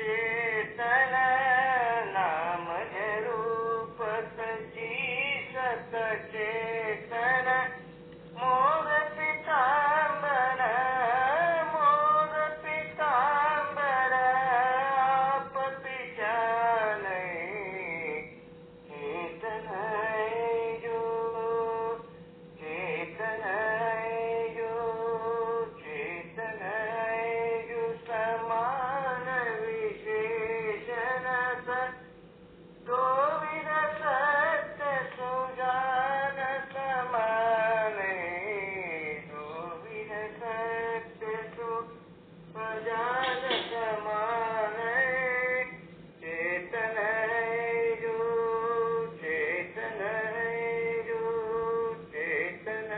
चेतन नाम रूप सजी सचेतन मोर पिताम्बर आप पिछाने चेतन जो चेतन जो चेतन जो समान विशेषण दो विध सत्य सुजान समाने दो विध सत्य सुजान समाने चेतन जो चेतन जो चेतन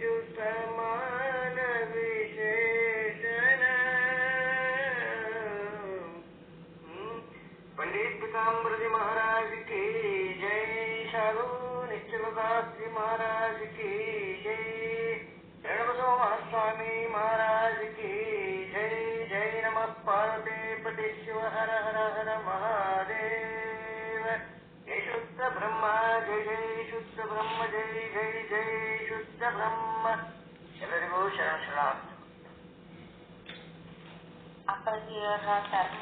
जो समान विशेषण। पंडित पीताम्बर जी महाराज की जय। साधु निश्चलदास जी महाराज की जय। रणबसो महास्वामी महाराज की जय। जय नमः पार्वती पति शिव हर हर हर महादेव। जय शुद्ध ब्रह्म जय जय शुद्ध ब्रह्म जय जय जय शुद्ध ब्रह्म। ಎಲ್ಲರಿಗೂ ಶರಣ. ಅಪ್ಪಾಜಿಯವರ ಶರಣ.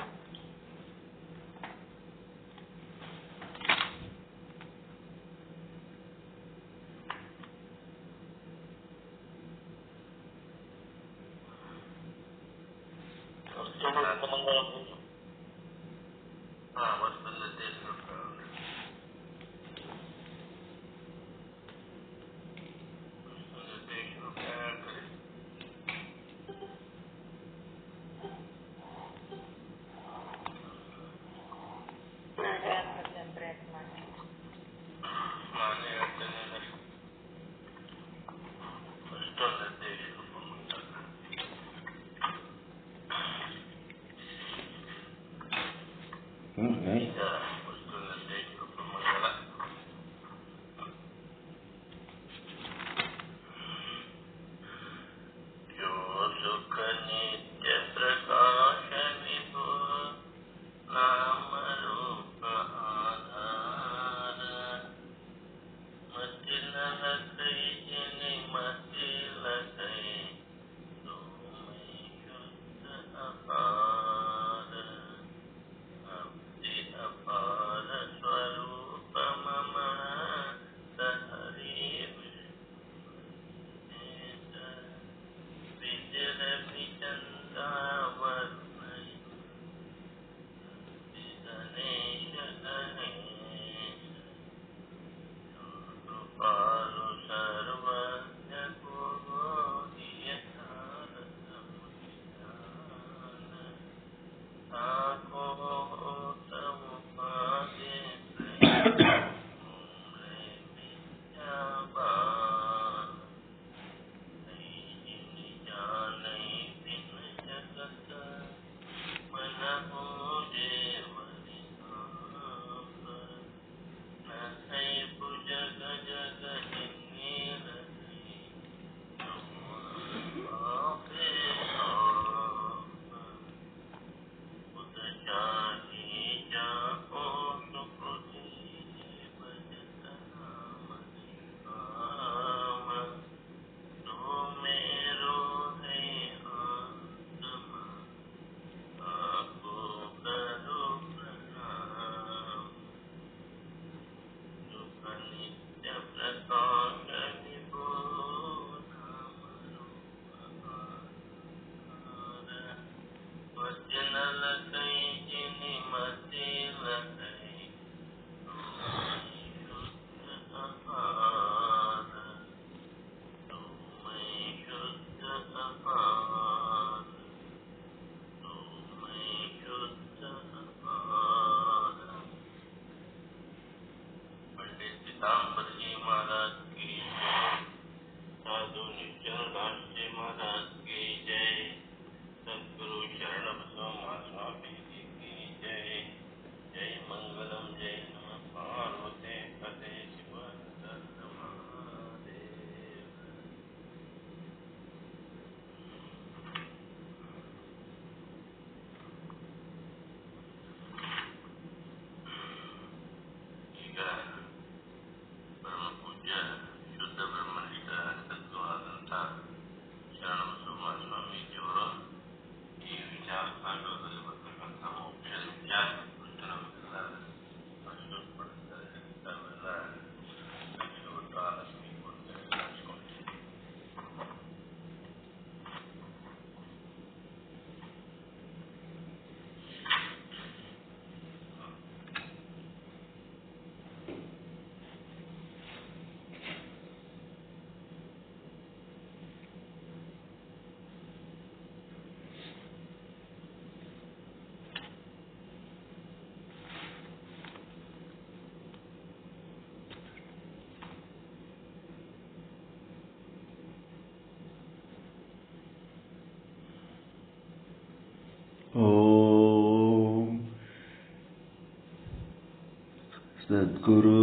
ಸದ್ಗುರು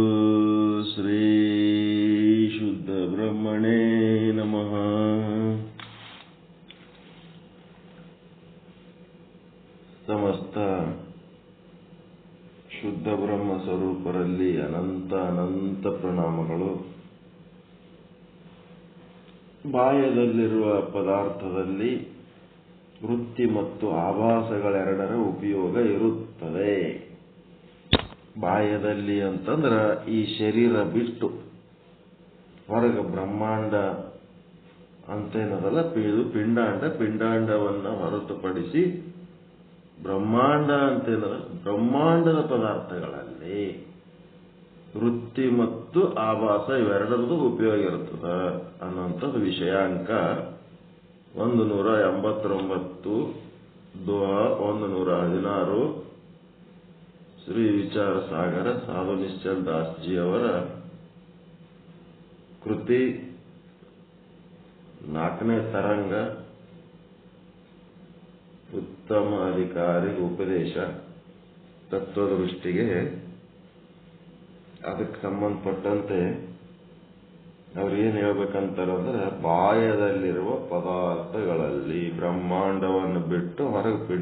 ಶ್ರೀ ಶುದ್ಧ ಬ್ರಹ್ಮಣೇ ನಮಃ. ಸಮಸ್ತ ಶುದ್ಧ ಬ್ರಹ್ಮ ಸ್ವರೂಪರಲ್ಲಿ ಅನಂತ ಅನಂತ ಪ್ರಣಾಮಗಳು. ಬಾಯದಲ್ಲಿರುವ ಪದಾರ್ಥದಲ್ಲಿ ವೃತ್ತಿ ಮತ್ತು ಆಭಾಸಗಳೆರಡರ ಉಪಯೋಗ ಇರುತ್ತದೆ. ಬಾಯದಲ್ಲಿ ಅಂತಂದ್ರ ಈ ಶರೀರ ಬಿಟ್ಟು ಹೊರಗೆ ಬ್ರಹ್ಮಾಂಡ ಅಂತೇನದಲ್ಲ, ಇದು ಪಿಂಡಾಂಡವನ್ನ ಹೊರತುಪಡಿಸಿ ಬ್ರಹ್ಮಾಂಡ ಅಂತೇನದ, ಬ್ರಹ್ಮಾಂಡದ ಪದಾರ್ಥಗಳಲ್ಲಿ ವೃತ್ತಿ ಮತ್ತು ಆಭಾಸ ಇವೆರಡರದ್ದು ಉಪಯೋಗ ಇರ್ತದ ಅನ್ನುವಂಥದ್ದು ವಿಷಯಾಂಕ 189, ದೋಹ 116, ಶ್ರೀ ವಿಚಾರ ಸಾಗರ ಸಾಧು ನಿಶ್ಚಲ್ ದಾಸ್ಜಿಯವರ ಕೃತಿ 4ನೇ ತರಂಗ, ಉತ್ತಮ ಅಧಿಕಾರಿ ಉಪದೇಶ ತತ್ವದೃಷ್ಟಿಗೆ ಅದಕ್ಕೆ ಸಂಬಂಧಪಟ್ಟಂತೆ ಅವ್ರು ಏನ್ ಹೇಳ್ಬೇಕಂತಾರಂದ್ರೆ, ಬಾಯದಲ್ಲಿರುವ ಪದಾರ್ಥಗಳಲ್ಲಿ ಬ್ರಹ್ಮಾಂಡವನ್ನು ಬಿಟ್ಟು ಹೊರಗೆ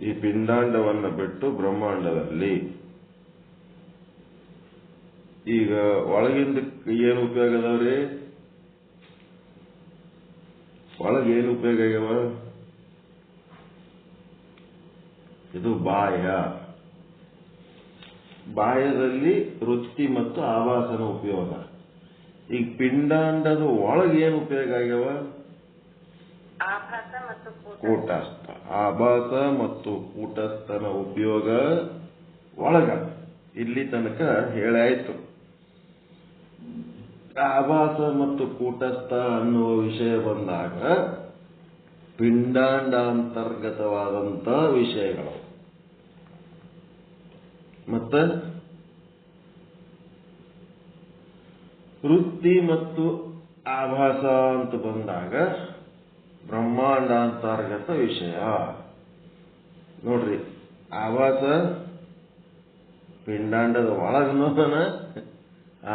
ಈ ಪಿಂಡಾಂಡವನ್ನು ಬಿಟ್ಟು ಬ್ರಹ್ಮಾಂಡದಲ್ಲಿ ಈಗ ಒಳಗಿಂದ ಏನು ಉಪಯೋಗ ಅದಾವ್ರಿ? ಒಳಗೆ ಏನು ಉಪಯೋಗ ಆಗ್ಯಾವ? ಇದು ಬಾಯದಲ್ಲಿ ವೃತ್ತಿ ಮತ್ತು ಆಭಾಸನ ಉಪಯೋಗ. ಈಗ ಪಿಂಡಾಂಡದ ಒಳಗೆ ಏನು ಉಪಯೋಗ ಆಗ್ಯಾವ? ಕೂಟಸ್ಥ. ಆಭಾಸ ಮತ್ತು ಕೂಟಸ್ಥನ ಉಪಯೋಗ ಒಳಗ ಇಲ್ಲಿ ತನಕ ಹೇಳಾಯ್ತು. ಆಭಾಸ ಮತ್ತು ಕೂಟಸ್ಥ ಅನ್ನುವ ವಿಷಯ ಬಂದಾಗ ಪಿಂಡಾಂಡಾಂತರ್ಗತವಾದಂತ ವಿಷಯಗಳು. ಮತ್ತೆ ವೃತ್ತಿ ಮತ್ತು ಆಭಾಸ ಅಂತ ಬಂದಾಗ ಬ್ರಹ್ಮಾಂಡಾಂತರ್ಗತ ವಿಷಯ. ನೋಡ್ರಿ, ಆಭಾಸ ಪಿಂಡಾಂಡದ ಒಳಗನೋದನ,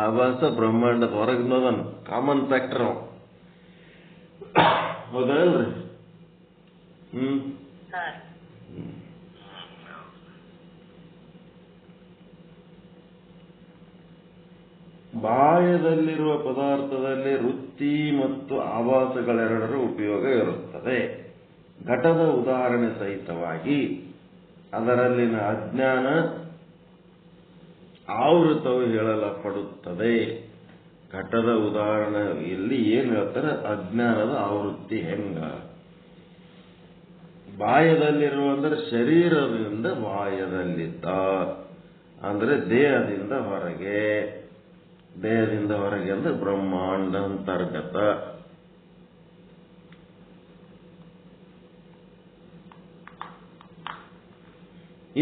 ಆಭಾಸ ಬ್ರಹ್ಮಾಂಡದ ಹೊರಗನೋದನ. ಕಾಮನ್ ಫ್ಯಾಕ್ಟರ್ ಹೌದಲ್ರಿ? ಬಾಯದಲ್ಲಿರುವ ಪದಾರ್ಥದಲ್ಲಿ ವೃತ್ತಿ ಮತ್ತು ಆಭಾಸಗಳೆರಡರ ಉಪಯೋಗ ಇರುತ್ತದೆ. ಘಟದ ಉದಾಹರಣೆ ಸಹಿತವಾಗಿ ಅದರಲ್ಲಿನ ಅಜ್ಞಾನ ಆವೃತವು ಹೇಳಲ್ಪಡುತ್ತದೆ. ಘಟದ ಉದಾಹರಣೆಯಲ್ಲಿ ಏನ್ ಹೇಳ್ತಾರೆ? ಅಜ್ಞಾನದ ಆವೃತ್ತಿ ಹೆಂಗ? ಬಾಯದಲ್ಲಿರುವ ಅಂದ್ರೆ ಶರೀರದಿಂದ ಬಾಯದಲ್ಲಿದ್ದ ಅಂದ್ರೆ ದೇಹದಿಂದ ಹೊರಗೆ ಅಂದ್ರೆ ಬ್ರಹ್ಮಾಂಡ ಅಂತರ್ಗತ.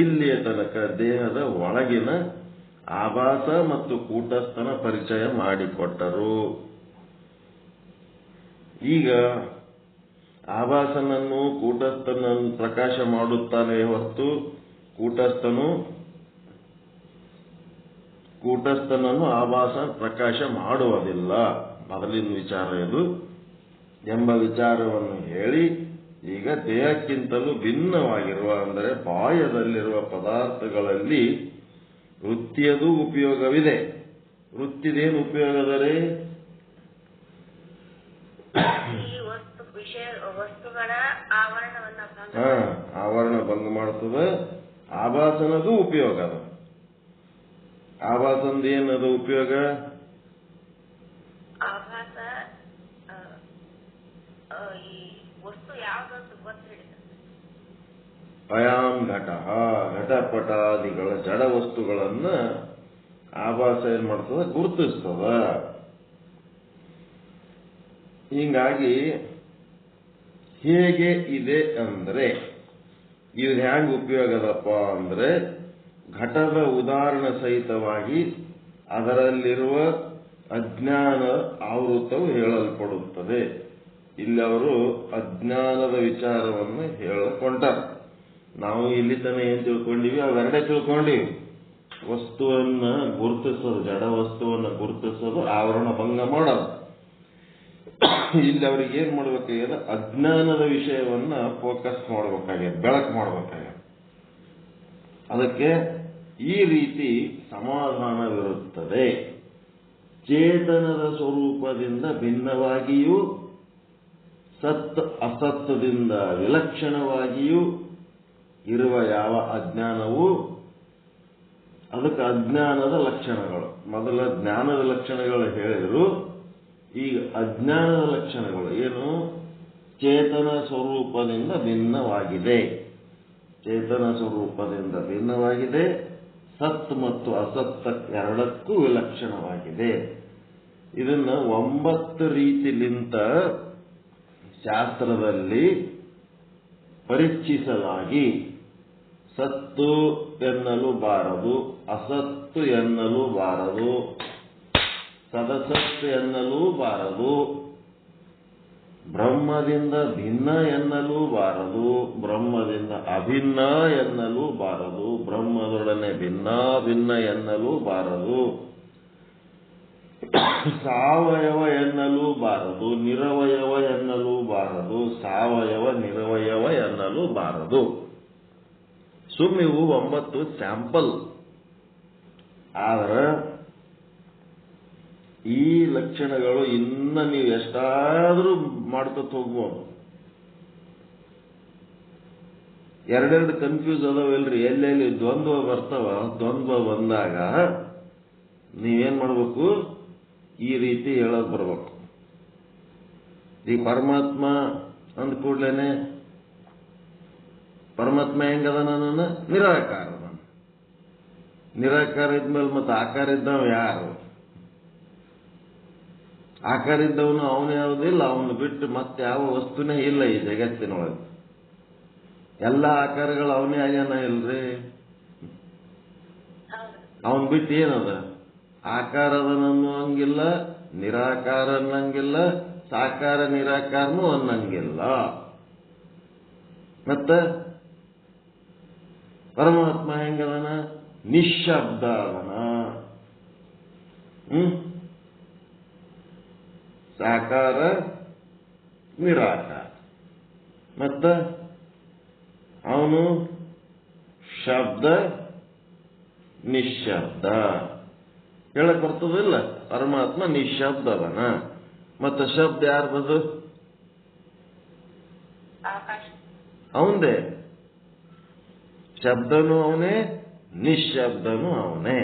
ಇಲ್ಲಿಯ ತನಕ ದೇಹದ ಒಳಗಿನ ಆಭಾಸ ಮತ್ತು ಕೂಟಸ್ಥನ ಪರಿಚಯ ಮಾಡಿಕೊಟ್ಟರು. ಈಗ ಆಭಾಸನನ್ನು ಕೂಟಸ್ಥನನ್ನು ಪ್ರಕಾಶ ಮಾಡುತ್ತಾನೆ ಹೊರತು ಕೂಟಸ್ಥನನ್ನು ಆಭಾಸ ಪ್ರಕಾಶ ಮಾಡುವುದಿಲ್ಲ. ಮೊದಲಿನ ವಿಚಾರ ಇದು ಎಂಬ ವಿಚಾರವನ್ನು ಹೇಳಿ, ಈಗ ದೇಹಕ್ಕಿಂತಲೂ ಭಿನ್ನವಾಗಿರುವ ಅಂದರೆ ಬಾಯದಲ್ಲಿರುವ ಪದಾರ್ಥಗಳಲ್ಲಿ ವೃತ್ತಿಯದು ಉಪಯೋಗವಿದೆ. ವೃತ್ತಿದೇನು ಉಪಯೋಗದರೆ? ಆವರಣ ಭಂಗ ಮಾಡ್ತದೆ. ಆಭಾಸನದು ಉಪಯೋಗ ಅದ. ಆಭಾಸಂದ ಏನದು ಉಪಯೋಗ? ಅಯಾಂ ಘಟ, ಘಟಪಟಾದಿಗಳ ಜಡ ವಸ್ತುಗಳನ್ನ ಆಭಾಸ ಏನ್ ಮಾಡ್ತದ? ಗುರುತಿಸ್ತದ. ಹೀಗಾಗಿ ಹೇಗೆ ಇದೆ ಅಂದ್ರೆ, ಇದು ಹ್ಯಾಂಗ ಉಪಯೋಗದಪ್ಪ ಅಂದ್ರೆ, ಘಟದ ಉದಾಹರಣೆ ಸಹಿತವಾಗಿ ಅದರಲ್ಲಿರುವ ಅಜ್ಞಾನ ಆವೃತವು ಹೇಳಲ್ಪಡುತ್ತದೆ. ಇಲ್ಲಿ ಅವರು ಅಜ್ಞಾನದ ವಿಚಾರವನ್ನು ಹೇಳಿಕೊಂಡಾರ. ನಾವು ಇಲ್ಲಿ ತನ ಏನ್ ತಿಳ್ಕೊಂಡಿವಿ? ಅವೆರಡೇ ತಿಳ್ಕೊಂಡಿವಿ. ವಸ್ತುವನ್ನು ಗುರುತಿಸೋದು, ಜಡ ವಸ್ತುವನ್ನು ಗುರುತಿಸೋದು, ಆವರಣ ಭಂಗ ಮಾಡೋದು. ಇಲ್ಲಿ ಅವ್ರಿಗೆ ಏನ್ ಮಾಡ್ಬೇಕಾಗ್ಯದ, ಅಜ್ಞಾನದ ವಿಷಯವನ್ನ ಫೋಕಸ್ ಮಾಡ್ಬೇಕಾಗ್ಯದ, ಬೆಳಕು ಮಾಡ್ಬೇಕಾಗ್ಯದ. ಅದಕ್ಕೆ ಈ ರೀತಿ ಸಮಾಧಾನವಿರುತ್ತದೆ. ಚೇತನದ ಸ್ವರೂಪದಿಂದ ಭಿನ್ನವಾಗಿಯೂ ಸತ್ ಅಸತ್ವದಿಂದ ವಿಲಕ್ಷಣವಾಗಿಯೂ ಇರುವ ಯಾವ ಅಜ್ಞಾನವು, ಅದಕ್ಕೆ ಅಜ್ಞಾನದ ಲಕ್ಷಣಗಳು. ಮೊದಲ ಜ್ಞಾನದ ಲಕ್ಷಣಗಳು ಹೇಳಿದ್ರು, ಈಗ ಅಜ್ಞಾನದ ಲಕ್ಷಣಗಳು ಏನು? ಚೇತನ ಸ್ವರೂಪದಿಂದ ಭಿನ್ನವಾಗಿದೆ, ಚೇತನ ಸ್ವರೂಪದಿಂದ ಭಿನ್ನವಾಗಿದೆ, ಸತ್ ಮತ್ತು ಅಸತ್ ಎರಡಕ್ಕೂ ವಿಲಕ್ಷಣವಾಗಿದೆ. ಇದನ್ನ 9 ರೀತಿಲಿಂತ ಶಾಸ್ತ್ರದಲ್ಲಿ ಪರೀಕ್ಷಿಸಲಾಗಿ ಸತ್ತು ಎನ್ನಲು ಬಾರದು, ಅಸತ್ತು ಎನ್ನಲು ಬಾರದು, ಸದಸತ್ತು ಎನ್ನಲು ಬಾರದು, ಬ್ರಹ್ಮದಿಂದ ಭಿನ್ನ ಎನ್ನಲು ಬಾರದು, ಬ್ರಹ್ಮದಿಂದ ಅಭಿನ್ನ ಎನ್ನಲು ಬಾರದು, ಬ್ರಹ್ಮದೊಡನೆ ಭಿನ್ನ ಎನ್ನಲು ಬಾರದು, ಸಾವಯವ ಎನ್ನಲು ಬಾರದು, ನಿರವಯವ ಎನ್ನಲು ಬಾರದು, ಸಾವಯವ ನಿರವಯವ ಎನ್ನಲು ಬಾರದು. ಇವು 9 ಸ್ಯಾಂಪಲ್. ಆದ್ರೆ ಈ ಲಕ್ಷಣಗಳು ಇನ್ನ ನೀವು ಎಷ್ಟಾದ್ರೂ ಮಾಡ್ಕೊತ ಹೋಗ್ಬೋದು. ಎರಡೆರಡು ಕನ್ಫ್ಯೂಸ್ ಅದಾವಲ್ರಿ, ಎಲ್ಲೆಲ್ಲಿ ದ್ವಂದ್ವ ಬರ್ತಾವ. ದ್ವಂದ್ವ ಬಂದಾಗ ನೀವೇನ್ ಮಾಡ್ಬೇಕು, ಈ ರೀತಿ ಹೇಳೋದು ಬರ್ಬೇಕು. ಈ ಪರಮಾತ್ಮ ಅಂದ ಕೂಡ್ಲೇನೆ ಪರಮಾತ್ಮ ಹೆಂಗದ? ನನ್ನ ನಿರಾಕಾರ. ನಿರಾಕಾರ ಇದ್ಮೇಲೆ ಮತ್ತೆ ಆಕಾರ ಇದ್ದವ ಯಾರು? ಆಕಾರ ಇದ್ದವನು ಅವನು ಯಾವುದಿಲ್ಲ, ಅವನು ಬಿಟ್ಟು ಮತ್ತೆ ಯಾವ ವಸ್ತುನೇ ಇಲ್ಲ ಈ ಜಗತ್ತಿನೊಳಗೆ. ಎಲ್ಲ ಆಕಾರಗಳು ಅವನೇ ಆಗ್ಯಾನ ಇಲ್ರಿ. ಅವನ್ ಬಿಟ್ಟು ಏನದ? ಆಕಾರದನನ್ನು ಹಂಗಿಲ್ಲ, ನಿರಾಕಾರ ಅನ್ನಂಗಿಲ್ಲ, ಸಾಕಾರ ನಿರಾಕಾರನೂ ಅನ್ನಂಗಿಲ್ಲ. ಮತ್ತ ಪರಮಾತ್ಮ ಹೆಂಗದನ? ನಿಶ್ಶಬ್ದ ಅದನ. ಸಾಕಾರ ನಿರಾಕಾರ. ಮತ್ತ ಅವನು ಶಬ್ದ ನಿಶ್ಶಬ್ದ. ಹೇಳಕ್ ಬರ್ತದಿಲ್ಲ? ಪರಮಾತ್ಮ ನಿಶ್ಶಬ್ದ ಅದನ. ಮತ್ತ ಶಬ್ದ ಯಾರು ಬದು? ಅವಂದೇ. ಶಬ್ದನೂ ಅವನೇ, ನಿಶ್ಶಬ್ದನೂ ಅವನೇ.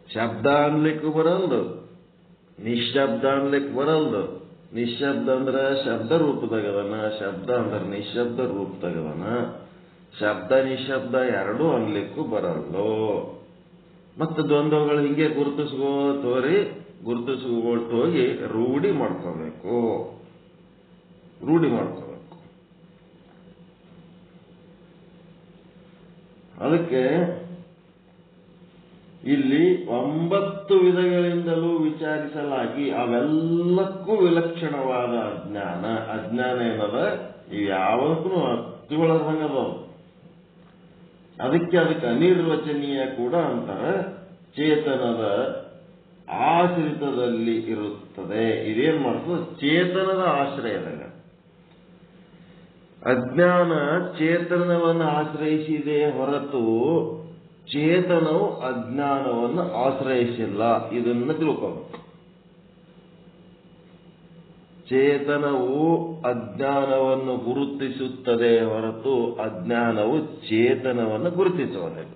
ಶಬ್ದ ಅನ್ಲಿಕ್ಕೂ ಬರಲ್ದು, ನಿಶ್ಶಬ್ದ ಅನ್ಲಿಕ್ಕೆ ಬರಲ್ದು. ನಿಶ್ಶಬ್ದ ಅಂದ್ರ ಶಬ್ದ ರೂಪದಾಗದನ, ಶಬ್ದ ಅಂದ್ರ ನಿಶ್ಶಬ್ದ ರೂಪದಾಗದನ. ಶಬ್ದ ನಿಶ್ಶಬ್ದ ಎರಡೂ ಅನ್ಲಿಕ್ಕೂ ಬರಲ್ಲು. ಮತ್ತೆ ದ್ವಂದ್ವಗಳು ಹಿಂಗೆ ಗುರುತಿಸ್ಕೋತ ಹೋಗಿ ರೂಢಿ ಮಾಡ್ಕೋಬೇಕು. ಅದಕ್ಕೆ ಇಲ್ಲಿ 9 ವಿಧಗಳಿಂದಲೂ ವಿಚಾರಿಸಲಾಗಿ ಅವೆಲ್ಲಕ್ಕೂ ವಿಲಕ್ಷಣವಾದ ಅಜ್ಞಾನ. ಅಜ್ಞಾನ ಏನದ? ಇವು ಯಾವಕ್ಕೂ ತಿಳದಂಗದ. ಅದಕ್ಕೆ ಅನಿರ್ವಚನೀಯ ಕೂಡ ಅಂತಾರೆ. ಚೇತನದ ಆಶ್ರಿತದಲ್ಲಿ ಇರುತ್ತದೆ. ಇದೇನ್ ಮಾಡ್ತದೆ? ಚೇತನದ ಆಶ್ರಯದಾಗ. ಅಜ್ಞಾನ ಚೇತನವನ್ನು ಆಶ್ರಯಿಸಿದೆ ಹೊರತು ಚೇತನವು ಅಜ್ಞಾನವನ್ನು ಆಶ್ರಯಿಸಿಲ್ಲ. ಇದನ್ನು ತಿಳ್ಕೋಬೇಕು. ಚೇತನವು ಅಜ್ಞಾನವನ್ನು ಗುರುತಿಸುತ್ತದೆ ಹೊರತು ಅಜ್ಞಾನವು ಚೇತನವನ್ನು ಗುರುತಿಸುವುದಿಲ್ಲ.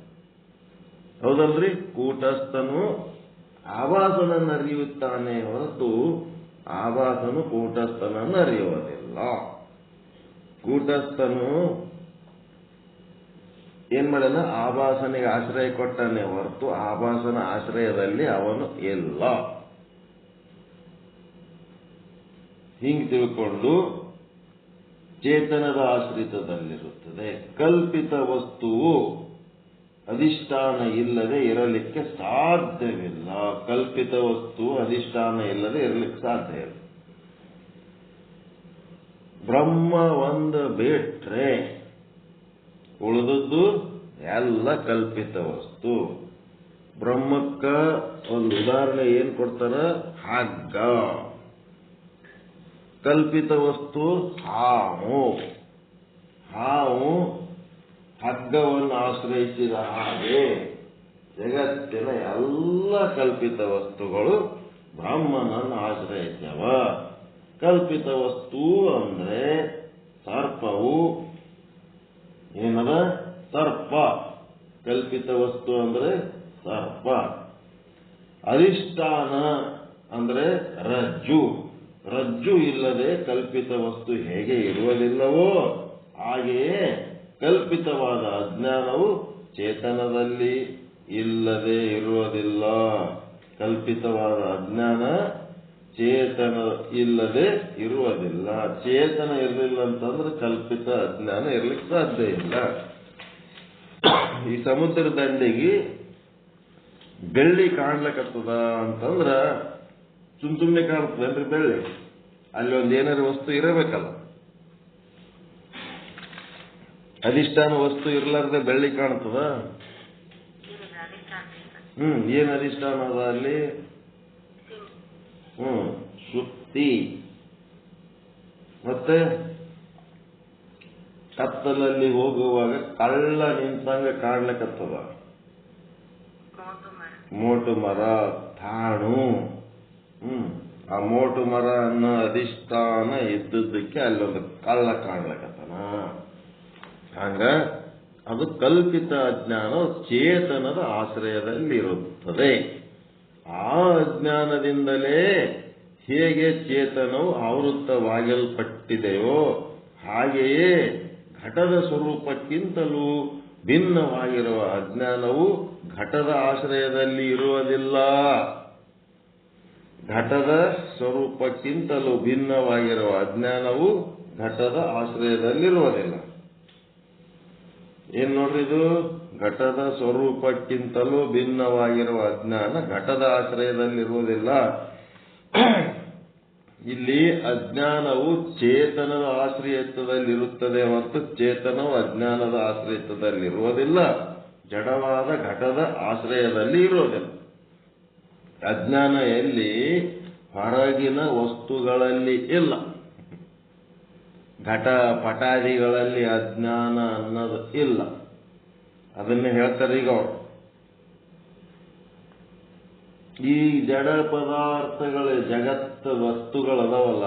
ಹೌದಲ್ರಿ? ಕೂಟಸ್ಥನು ಆಭಾಸನನ್ನು ಅರಿಯುತ್ತಾನೆ ಹೊರತು ಆಭಾಸನು ಕೂಟಸ್ಥನನ್ನು ಅರಿಯುವುದಿಲ್ಲ. ಕೂಟಸ್ಥನು ಏನ್ ಮಾಡ್ಯಾನ? ಆಭಾಸನಿಗೆ ಆಶ್ರಯ ಕೊಟ್ಟಾನೆ ಹೊರತು ಆಭಾಸನ ಆಶ್ರಯದಲ್ಲಿ ಅವನು ಇಲ್ಲ. ಹಿಂಗೆ ತಿಳ್ಕೊಂಡು ಚೇತನದ ಆಶ್ರಿತದಲ್ಲಿರುತ್ತದೆ. ಕಲ್ಪಿತ ವಸ್ತುವು ಅಧಿಷ್ಠಾನ ಇಲ್ಲದೆ ಇರಲಿಕ್ಕೆ ಸಾಧ್ಯವಿಲ್ಲ. ಕಲ್ಪಿತ ವಸ್ತು ಅಧಿಷ್ಠಾನ ಇಲ್ಲದೆ ಇರಲಿಕ್ಕೆ ಸಾಧ್ಯ ಇಲ್ಲ. ಬ್ರಹ್ಮ ಒಂದು ಬಿಟ್ರೆ ಉಳಿದದ್ದು ಎಲ್ಲ ಕಲ್ಪಿತ ವಸ್ತು. ಬ್ರಹ್ಮಕ್ಕ ಒಂದು ಉದಾಹರಣೆ ಏನ್ ಕೊಡ್ತಾರ? ಹಗ್ಗ. ಕಲ್ಪಿತ ವಸ್ತು ಹಾವು. ಹಾವು ಹಗ್ಗವನ್ನು ಆಶ್ರಯಿಸಿದ ಹಾಗೆ ಜಗತ್ತಿನ ಎಲ್ಲ ಕಲ್ಪಿತ ವಸ್ತುಗಳು ಬ್ರಹ್ಮನನ್ನು ಆಶ್ರಯಿಸ್ಯವ. ಕಲ್ಪಿತ ವಸ್ತು ಅಂದ್ರೆ ಸರ್ಪವು ಏನದ? ಸರ್ಪ. ಕಲ್ಪಿತ ವಸ್ತು ಅಂದ್ರೆ ಸರ್ಪ. ಅಧಿಷ್ಠಾನ ಅಂದ್ರೆ ರಜ್ಜು. ರಜ್ಜು ಇಲ್ಲದೆ ಕಲ್ಪಿತ ವಸ್ತು ಹೇಗೆ ಇರುವುದಿಲ್ಲವೋ ಹಾಗೆಯೇ ಕಲ್ಪಿತವಾದ ಅಜ್ಞಾನವು ಚೇತನದಲ್ಲಿ ಇಲ್ಲದೆ ಇರುವುದಿಲ್ಲ. ಕಲ್ಪಿತವಾದ ಅಜ್ಞಾನ ಚೇತನ ಇಲ್ಲದೆ ಇರುವುದಿಲ್ಲ. ಚೇತನ ಇರಲಿಲ್ಲ ಅಂತಂದ್ರೆ ಕಲ್ಪಿತ ಅಜ್ಞಾನ ಇರ್ಲಿಕ್ಕೆ ಸಾಧ್ಯ ಇಲ್ಲ. ಈ ಸಮುದ್ರ ದಂಡೆಗೆ ಬೆಳ್ಳಿ ಕಾಣ್ಲಕತ್ತದ ಅಂತಂದ್ರ ಸುಮ್ನೆ ಕಾಣ್ತದೇನ್ರಿ ಬೆಳ್ಳಿ? ಅಲ್ಲಿ ಒಂದು ಏನಾದ್ರು ವಸ್ತು ಇರಬೇಕಲ್ಲ. ಅಧಿಷ್ಠಾನ ವಸ್ತು ಇರ್ಲಾರ್ದೆ ಬೆಳ್ಳಿ ಕಾಣ್ತದ? ಏನ್ ಅಧಿಷ್ಠಾನ ಅದ ಅಲ್ಲಿ? ಸುತ್ತಿ. ಮತ್ತೆ ಕತ್ತಲಲ್ಲಿ ಹೋಗುವಾಗ ಕಳ್ಳ ನಿಂತಂಗ ಕಾಣ್ಲಕತ್ತದ. ಮೋಟು ಮರ, ತಾಣು. ಆ ಮೋಟು ಮರ ಅನ್ನೋ ಅಧಿಷ್ಠಾನ ಇದ್ದದ್ದಕ್ಕೆ ಅಲ್ಲೊಂದು ಕಳ್ಳ ಕಾಣ್ಲಕತ್ತನ. ಹಂಗ ಅದು ಕಲ್ಪಿತ ಅಜ್ಞಾನ ಚೇತನದ ಆಶ್ರಯದಲ್ಲಿರುತ್ತದೆ. ಆ ಅಜ್ಞಾನದಿಂದಲೇ ಹೇಗೆ ಚೇತನವು ಆವೃತ್ತವಾಗಲ್ಪಟ್ಟಿದೆಯೋ ಹಾಗೆಯೇ ಘಟದ ಸ್ವರೂಪಕ್ಕಿಂತಲೂ ಭಿನ್ನವಾಗಿರುವ ಅಜ್ಞಾನವು ಘಟದ ಆಶ್ರಯದಲ್ಲಿ ಇರುವುದಿಲ್ಲ. ಘಟದ ಸ್ವರೂಪಕ್ಕಿಂತಲೂ ಭಿನ್ನವಾಗಿರುವ ಅಜ್ಞಾನವು ಘಟದ ಆಶ್ರಯದಲ್ಲಿರುವುದಿಲ್ಲ. ಏನ್ ನೋಡ್ರಿ ಇದು? ಘಟದ ಸ್ವರೂಪಕ್ಕಿಂತಲೂ ಭಿನ್ನವಾಗಿರುವ ಅಜ್ಞಾನ ಘಟದ ಆಶ್ರಯದಲ್ಲಿರುವುದಿಲ್ಲ. ಇಲ್ಲಿ ಅಜ್ಞಾನವು ಚೇತನದ ಆಶ್ರಯತ್ವದಲ್ಲಿರುತ್ತದೆ ಮತ್ತು ಚೇತನವು ಅಜ್ಞಾನದ ಆಶ್ರಯತ್ವದಲ್ಲಿರುವುದಿಲ್ಲ. ಜಡವಾದ ಘಟದ ಆಶ್ರಯದಲ್ಲಿ ಇರುವುದಿಲ್ಲ. ಅಜ್ಞಾನ ಎಲ್ಲಿ? ಹೊರಗಿನ ವಸ್ತುಗಳಲ್ಲಿ ಇಲ್ಲ. ಘಟ ಪಟಾದಿಗಳಲ್ಲಿ ಅಜ್ಞಾನ ಅನ್ನೋದು ಇಲ್ಲ. ಅದನ್ನೇ ಹೇಳ್ತಾರೆ ಈಗ ಅವರು. ಈ ಜಡ ಪದಾರ್ಥಗಳ ಜಗತ್ತು ವಸ್ತುಗಳದಾವಲ್ಲ,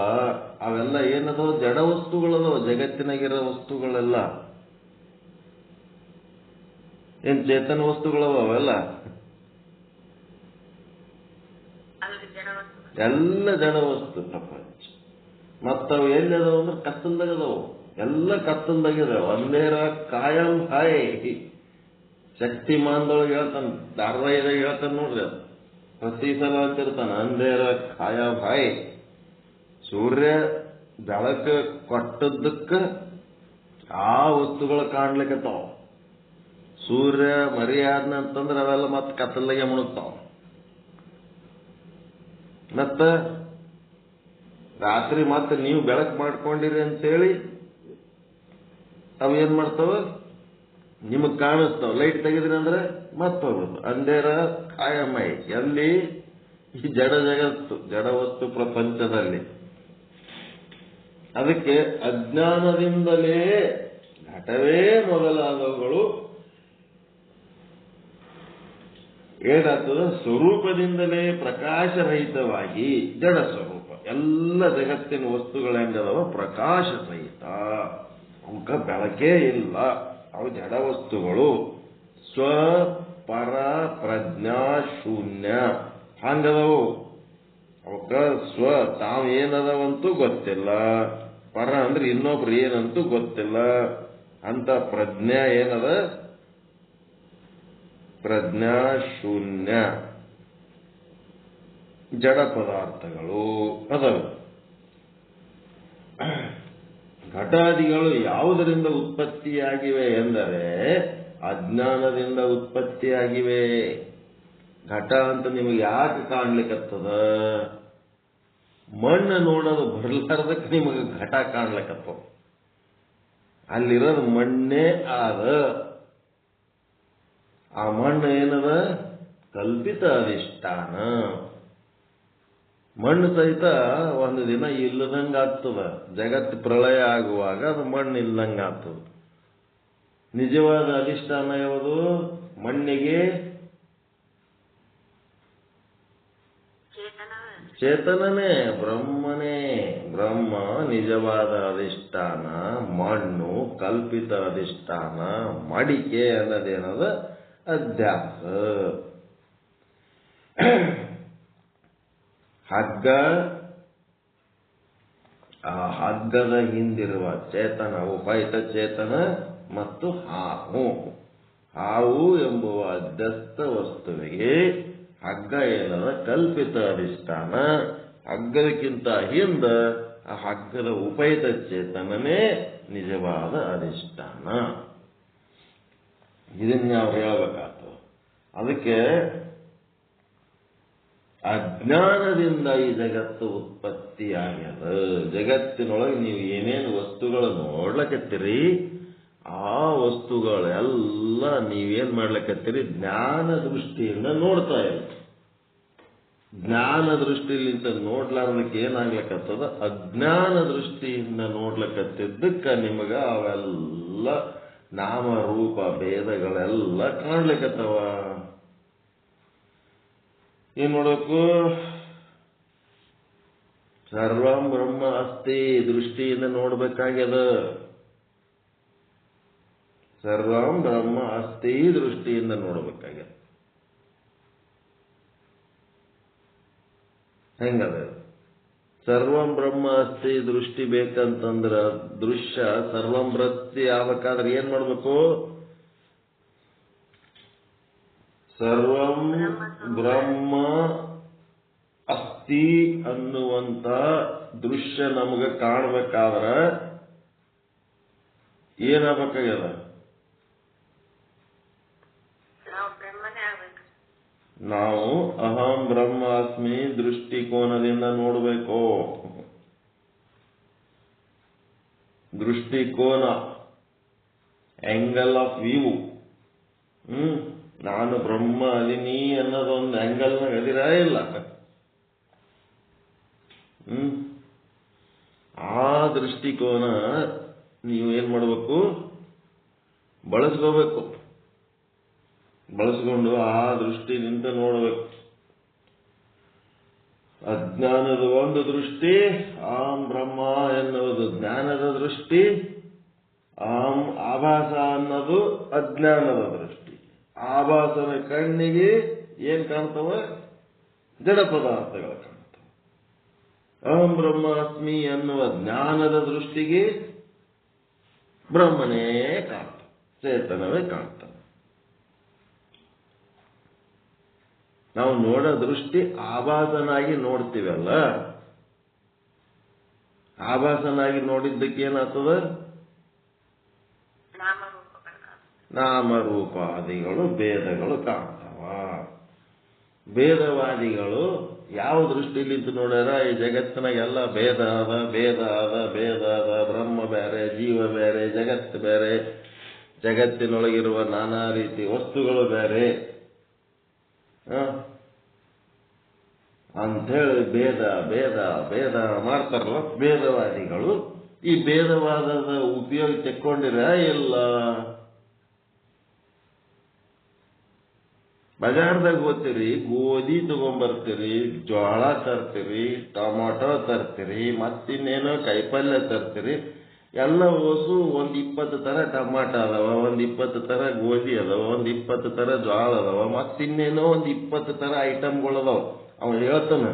ಅವೆಲ್ಲ ಏನದಾವ? ಜಡ ವಸ್ತುಗಳದಾವ. ಜಗತ್ತಿನಾಗಿರೋ ವಸ್ತುಗಳೆಲ್ಲ ಏನ್ ಚೇತನ ವಸ್ತುಗಳವ? ಅವೆಲ್ಲ ಎಲ್ಲ ಜಡ ವಸ್ತು ಪ್ರಪಂಚ. ಮತ್ತವು ಎಲ್ಲಿದಾವ ಅಂದ್ರೆ ಕತ್ತಲ್ದಾಗದಾವು. ಎಲ್ಲ ಕತ್ತಲ್ದಾಗಿದಾವ. ಅಂಧೇರ ಕಾಯಂ ಹಾಯ್. ಶಕ್ತಿಮಾನದೊಳಗೆ ಹೇಳ್ತಾನೆ, ಧಾರಾವಾಹಿದಾಗ ಹೇಳ್ತಾನೆ ನೋಡ್ರಿ. ಅದು ಪ್ರತಿ ಸಲ ಅಂತಿರ್ತಾನೆ, ಅಂಧೇರ ಕಾಯಂ ಹಾಯ್. ಸೂರ್ಯ ಬೆಳಕು ಕೊಟ್ಟದ್ದಕ್ಕ ಆ ವಸ್ತುಗಳು ಕಾಣ್ಲಿಕ್ಕತ್ತಾವ. ಸೂರ್ಯ ಮರಿಯಾದ್ನ ಅಂತಂದ್ರೆ ಅವೆಲ್ಲ ಮತ್ತೆ ಕತ್ತಲ್ದಾಗೆ ಮುಳುಗ್ತಾವ. ಮತ್ತ ರಾತ್ರಿ ಮತ್ತೆ ನೀವು ಬೆಳಕು ಮಾಡ್ಕೊಂಡಿರಿ ಅಂತೇಳಿ ಅವೇನ್ ಮಾಡ್ತಾವ? ನಿಮಗ್ ಕಾಣಿಸ್ತಾವ. ಲೈಟ್ ತೆಗೆದ್ರಿ ಅಂದ್ರೆ ಮತ್ತೆ ಹೋಗುದು. ಅಂಧೇರ ಕಾಯಮೈ. ಎಲ್ಲಿ? ಈ ಜಡ ಜಗತ್ತು, ಜಡ ವಸ್ತು ಪ್ರಪಂಚದಲ್ಲಿ. ಅದಕ್ಕೆ ಅಜ್ಞಾನದಿಂದಲೇ ಘಟವೇ ಮೊದಲಾದವುಗಳು ಏನಾಗ್ತದ? ಸ್ವರೂಪದಿಂದಲೇ ಪ್ರಕಾಶರಹಿತವಾಗಿ ಜಡ ಸ್ವರೂಪ. ಎಲ್ಲ ಜಗತ್ತಿನ ವಸ್ತುಗಳು ಹೆಂಗದವ? ಪ್ರಕಾಶ ಸಹಿತ. ಅವಕ್ಕ ಬೆಳಕೇ ಇಲ್ಲ. ಅವು ಜಡ ವಸ್ತುಗಳು. ಸ್ವ ಪರ ಪ್ರಜ್ಞಾ ಶೂನ್ಯ ಹಂಗದವು. ಅವಕ್ಕ ಸ್ವ ತಾವು ಏನದವಂತೂ ಗೊತ್ತಿಲ್ಲ. ಪರ ಅಂದ್ರೆ ಇನ್ನೊಬ್ರು ಏನಂತೂ ಗೊತ್ತಿಲ್ಲ. ಅಂತ ಪ್ರಜ್ಞಾ ಏನದ? ಪ್ರಜ್ಞಾ ಶೂನ್ಯ ಜಡ ಪದಾರ್ಥಗಳು ಅದವು. ಘಟಾದಿಗಳು ಯಾವುದರಿಂದ ಉತ್ಪತ್ತಿಯಾಗಿವೆ ಎಂದರೆ ಅಜ್ಞಾನದಿಂದ ಉತ್ಪತ್ತಿಯಾಗಿವೆ. ಘಟ ಅಂತ ನಿಮಗೆ ಯಾಕೆ ಕಾಣ್ಲಿಕ್ಕತ್ತದ? ಮಣ್ಣು ನೋಡೋದು ಬರ್ಲಾರ್ದಕ್ಕೆ ನಿಮಗೆ ಘಟ ಕಾಣ್ಲಿಕ್ಕತ್ತವ. ಅಲ್ಲಿರೋದು ಮಣ್ಣೇ ಆದ. ಆ ಮಣ್ಣು ಏನದ? ಕಲ್ಪಿತ ಅಧಿಷ್ಠಾನ. ಮಣ್ಣು ಸಹಿತ ಒಂದು ದಿನ ಇಲ್ಲದಂಗ ಆಗ್ತದ. ಜಗತ್ತು ಪ್ರಳಯ ಆಗುವಾಗ ಅದು ಮಣ್ಣು ಇಲ್ಲದಂಗ ಆಗ್ತದ. ನಿಜವಾದ ಅಧಿಷ್ಠಾನ ಯಾವುದು? ಮಣ್ಣಿಗೆ ಚೇತನನೇ, ಬ್ರಹ್ಮನೇ. ಬ್ರಹ್ಮ ನಿಜವಾದ ಅಧಿಷ್ಠಾನ, ಮಣ್ಣು ಕಲ್ಪಿತ ಅಧಿಷ್ಠಾನ, ಮಡಿಕೆ ಅನ್ನೋದೇನದ ಅಧ್ಯಾಸ. ಹಗ್ಗ, ಆ ಹಗ್ಗದ ಹಿಂದಿರುವ ಚೇತನ ಉಪಹಿತ ಚೇತನ ಮತ್ತು ಹಾವು. ಹಾವು ಎಂಬುವ ಅಧ್ಯಸ್ಥ ವಸ್ತುವಿಗೆ ಹಗ್ಗ ಏನದ ಕಲ್ಪಿತ ಅಧಿಷ್ಠಾನ. ಹಗ್ಗದಕ್ಕಿಂತ ಹಿಂದ ಆ ಹಗ್ಗದ ಉಪಹಿತ ಚೇತನನೇ ನಿಜವಾದ ಅಧಿಷ್ಠಾನ. ಇದನ್ನ ನಾವು ಹೇಳಬೇಕಾಗ್ತದೆ. ಅದಕ್ಕೆ ಅಜ್ಞಾನದಿಂದ ಈ ಜಗತ್ತು ಉತ್ಪತ್ತಿಯಾಗ್ಯದ. ಜಗತ್ತಿನೊಳಗೆ ನೀವು ಏನೇನು ವಸ್ತುಗಳು ನೋಡ್ಲಕತ್ತೀರಿ, ಆ ವಸ್ತುಗಳೆಲ್ಲ ನೀವೇನ್ ಮಾಡ್ಲಕತ್ತೀರಿ? ಜ್ಞಾನ ದೃಷ್ಟಿಯಿಂದ ನೋಡ್ತಾ ಇಲ್ಲ. ಜ್ಞಾನ ದೃಷ್ಟಿಲಿಂದ ನೋಡ್ಲಾರ್ದಕ್ಕೆ ಏನಾಗ್ಲಕತ್ತದ? ಅಜ್ಞಾನ ದೃಷ್ಟಿಯಿಂದ ನೋಡ್ಲಕತ್ತಿದ್ದಕ್ಕ ನಿಮಗ ಅವೆಲ್ಲ ನಾಮರೂಪ ಭೇದಗಳೆಲ್ಲ ಕಾಣ್ಲಿಕತ್ತವ. ಏನ್ ನೋಡಬೇಕು? ಸರ್ವಂ ಬ್ರಹ್ಮ ಅಸ್ತಿ ದೃಷ್ಟಿಯಿಂದ ನೋಡ್ಬೇಕಾಗ್ಯದ. ಸರ್ವಂ ಬ್ರಹ್ಮ ಅಸ್ತಿ ದೃಷ್ಟಿಯಿಂದ ನೋಡ್ಬೇಕಾಗ್ಯದ. ಹೆಂಗದ? ಸರ್ವಂ ಬ್ರಹ್ಮ ಅಸ್ತಿ ದೃಷ್ಟಿ ಬೇಕಂತಂದ್ರ ದೃಶ್ಯ ಸರ್ವಂ ವೃತ್ತಿ ಆಗ್ಬೇಕಾದ್ರೆ ಏನ್ ಮಾಡ್ಬೇಕು? ಸರ್ವಂ ಬ್ರಹ್ಮ ಅಸ್ತಿ ಅನ್ನುವಂತ ದೃಶ್ಯ ನಮಗೆ ಕಾಣಬೇಕಾದ್ರ ಏನಾಗಬೇಕಾಗ್ಯದ? ನಾವು ಅಹಂ ಬ್ರಹ್ಮಾಸ್ಮಿ ದೃಷ್ಟಿಕೋನದಿಂದ ನೋಡಬೇಕು. ದೃಷ್ಟಿಕೋನ, ಆಂಗಲ್ ಆಫ್ ವ್ಯೂ. ನಾನು ಬ್ರಹ್ಮ ಅದಿನಿ ಅನ್ನೋದೊಂದು ಆಂಗಲ್ನಾಗ ಅದಿರ ಇಲ್ಲ. ಆ ದೃಷ್ಟಿಕೋನ ನೀವು ಏನ್ ಮಾಡಬೇಕು? ಬಳಸ್ಕೋಬೇಕು. ಬಳಸ್ಕೊಂಡು ಆ ದೃಷ್ಟಿನಿಂದ ನೋಡಬೇಕು. ಅಜ್ಞಾನದ ಒಂದು ದೃಷ್ಟಿ, ಆಂ ಬ್ರಹ್ಮ ಎನ್ನುವುದು ಜ್ಞಾನದ ದೃಷ್ಟಿ, ಆಂ ಆಭಾಸ ಅನ್ನೋದು ಅಜ್ಞಾನದ ದೃಷ್ಟಿ. ಆಭಾಸನ ಕಣ್ಣಿಗೆ ಏನ್ ಕಾಣ್ತವ? ಜಡ ಪದಾರ್ಥಗಳು ಕಾಣ್ತವೆ. ಅಹಂ ಬ್ರಹ್ಮಾಸ್ಮಿ ಎನ್ನುವ ಜ್ಞಾನದ ದೃಷ್ಟಿಗೆ ಬ್ರಹ್ಮನೇ ಕಾಣ್ತವೆ, ಚೇತನವೇ ಕಾಣ್ತವೆ. ನಾವು ನೋಡೋ ದೃಷ್ಟಿ ಆಭಾಸನಾಗಿ ನೋಡ್ತೀವಲ್ಲ, ಆಭಾಸನಾಗಿ ನೋಡಿದ್ದಕ್ಕೆ ಏನಾಗ್ತದ? ನಾಮರೂಪಾದಿಗಳು ಭೇದಗಳು ಕಾಣ್ತಾವ. ಭೇದವಾದಿಗಳು ಯಾವ ದೃಷ್ಟಿಲಿಂದ ನೋಡ್ಯಾರ? ಈ ಜಗತ್ತಿನಾಗೆಲ್ಲ ಭೇದ ಅದ, ಭೇದ ಅದ, ಭೇದ ಅದ, ಬ್ರಹ್ಮ ಬೇರೆ, ಜೀವ ಬೇರೆ, ಜಗತ್ತು ಬೇರೆ, ಜಗತ್ತಿನೊಳಗಿರುವ ನಾನಾ ರೀತಿ ವಸ್ತುಗಳು ಬೇರೆ ಅಂಥೇಳಿ ಭೇದ ಭೇದ ಭೇದ ಮಾಡ್ತಾರಲ್ಲ ಭೇದವಾದಿಗಳು. ಈ ಭೇದವಾದದ ಉಪಯೋಗ ತೆಕ್ಕೊಂಡಿರ ಇಲ್ಲ? ಬಜಾರ್ದಾಗ ಹೋಗ್ತೀರಿ, ಗೋಧಿ ತಗೊಂಡ್ಬರ್ತೀರಿ, ಜೋಳ ತರ್ತೀರಿ, ಟೊಮಾಟೊ ತರ್ತೀರಿ, ಮತ್ತಿನ್ನೇನೋ ಕಾಯಿಪಲ್ಯ ತರ್ತೀರಿ. ಎಲ್ಲ ಓಸು 20 ತರ ಟಮಾಟ ಅದಾವ, 20 ತರ ಗೋಧಿ ಅದಾವ, 20 ತರ ಜೋಳ ಅದಾವ, ಮತ್ತಿನ್ನೇನೋ 20 ತರ ಐಟಮ್ಗಳು ಅದಾವ. ಅವ ಹೇಳ್ತಾನ,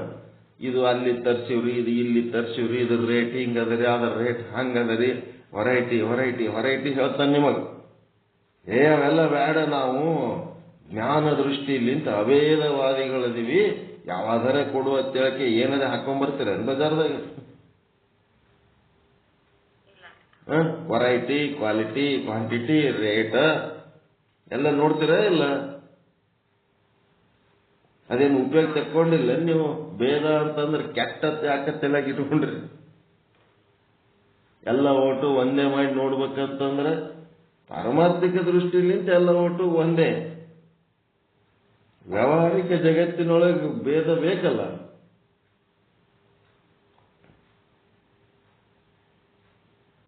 ಇದು ಅಲ್ಲಿ ತರ್ಸಿವ್ರಿ, ಇದು ಇಲ್ಲಿ ತರ್ಸಿವ್ರಿ, ಇದ್ರ ರೇಟ್ ಹಿಂಗದರಿ, ಅದ್ರ ರೇಟ್ ಹಂಗದರಿ, ವೆರೈಟಿ ವೆರೈಟಿ ವೆರೈಟಿ ಹೇಳ್ತಾನೆ ನಿಮಗ. ಅವೆಲ್ಲ ಬೇಡ, ನಾವು ಜ್ಞಾನ ದೃಷ್ಟಿಲಿಂತ ಅಭೇದವಾದಿಗಳದೀವಿ, ಯಾವಾದರೆ ಕೊಡುವ ತಿಳಕೆ ಏನದೇ ಹಾಕೊಂಡ್ಬರ್ತೀರ ಬಜಾರ್ದಾಗ? ವೆರೈಟಿ, ಕ್ವಾಲಿಟಿ, ಕ್ವಾಂಟಿಟಿ, ರೇಟ್ ಎಲ್ಲ ನೋಡ್ತೀರ ಇಲ್ಲ? ಅದೇನು ಉಪಯೋಗ ತಕ್ಕೊಂಡಿಲ್ಲ ನೀವು? ಭೇದ ಅಂತಂದ್ರೆ ಕೆಟ್ಟತ್ತೆ ಯಾಕೆ ತಲೆಯಾಗಿ ಇಟ್ಕೊಂಡ್ರಿ? ಎಲ್ಲ ಒಟ್ಟು ಒಂದೇ ಮಾಡಿ ನೋಡ್ಬೇಕಂತಂದ್ರೆ ಪಾರಮಾರ್ಥಿಕ ದೃಷ್ಟಿಲಿಂತ ಎಲ್ಲ ಒಟ್ಟು ಒಂದೇ. ವ್ಯಾವಹಾರಿಕ ಜಗತ್ತಿನೊಳಗೆ ಭೇದ ಬೇಕಲ್ಲ.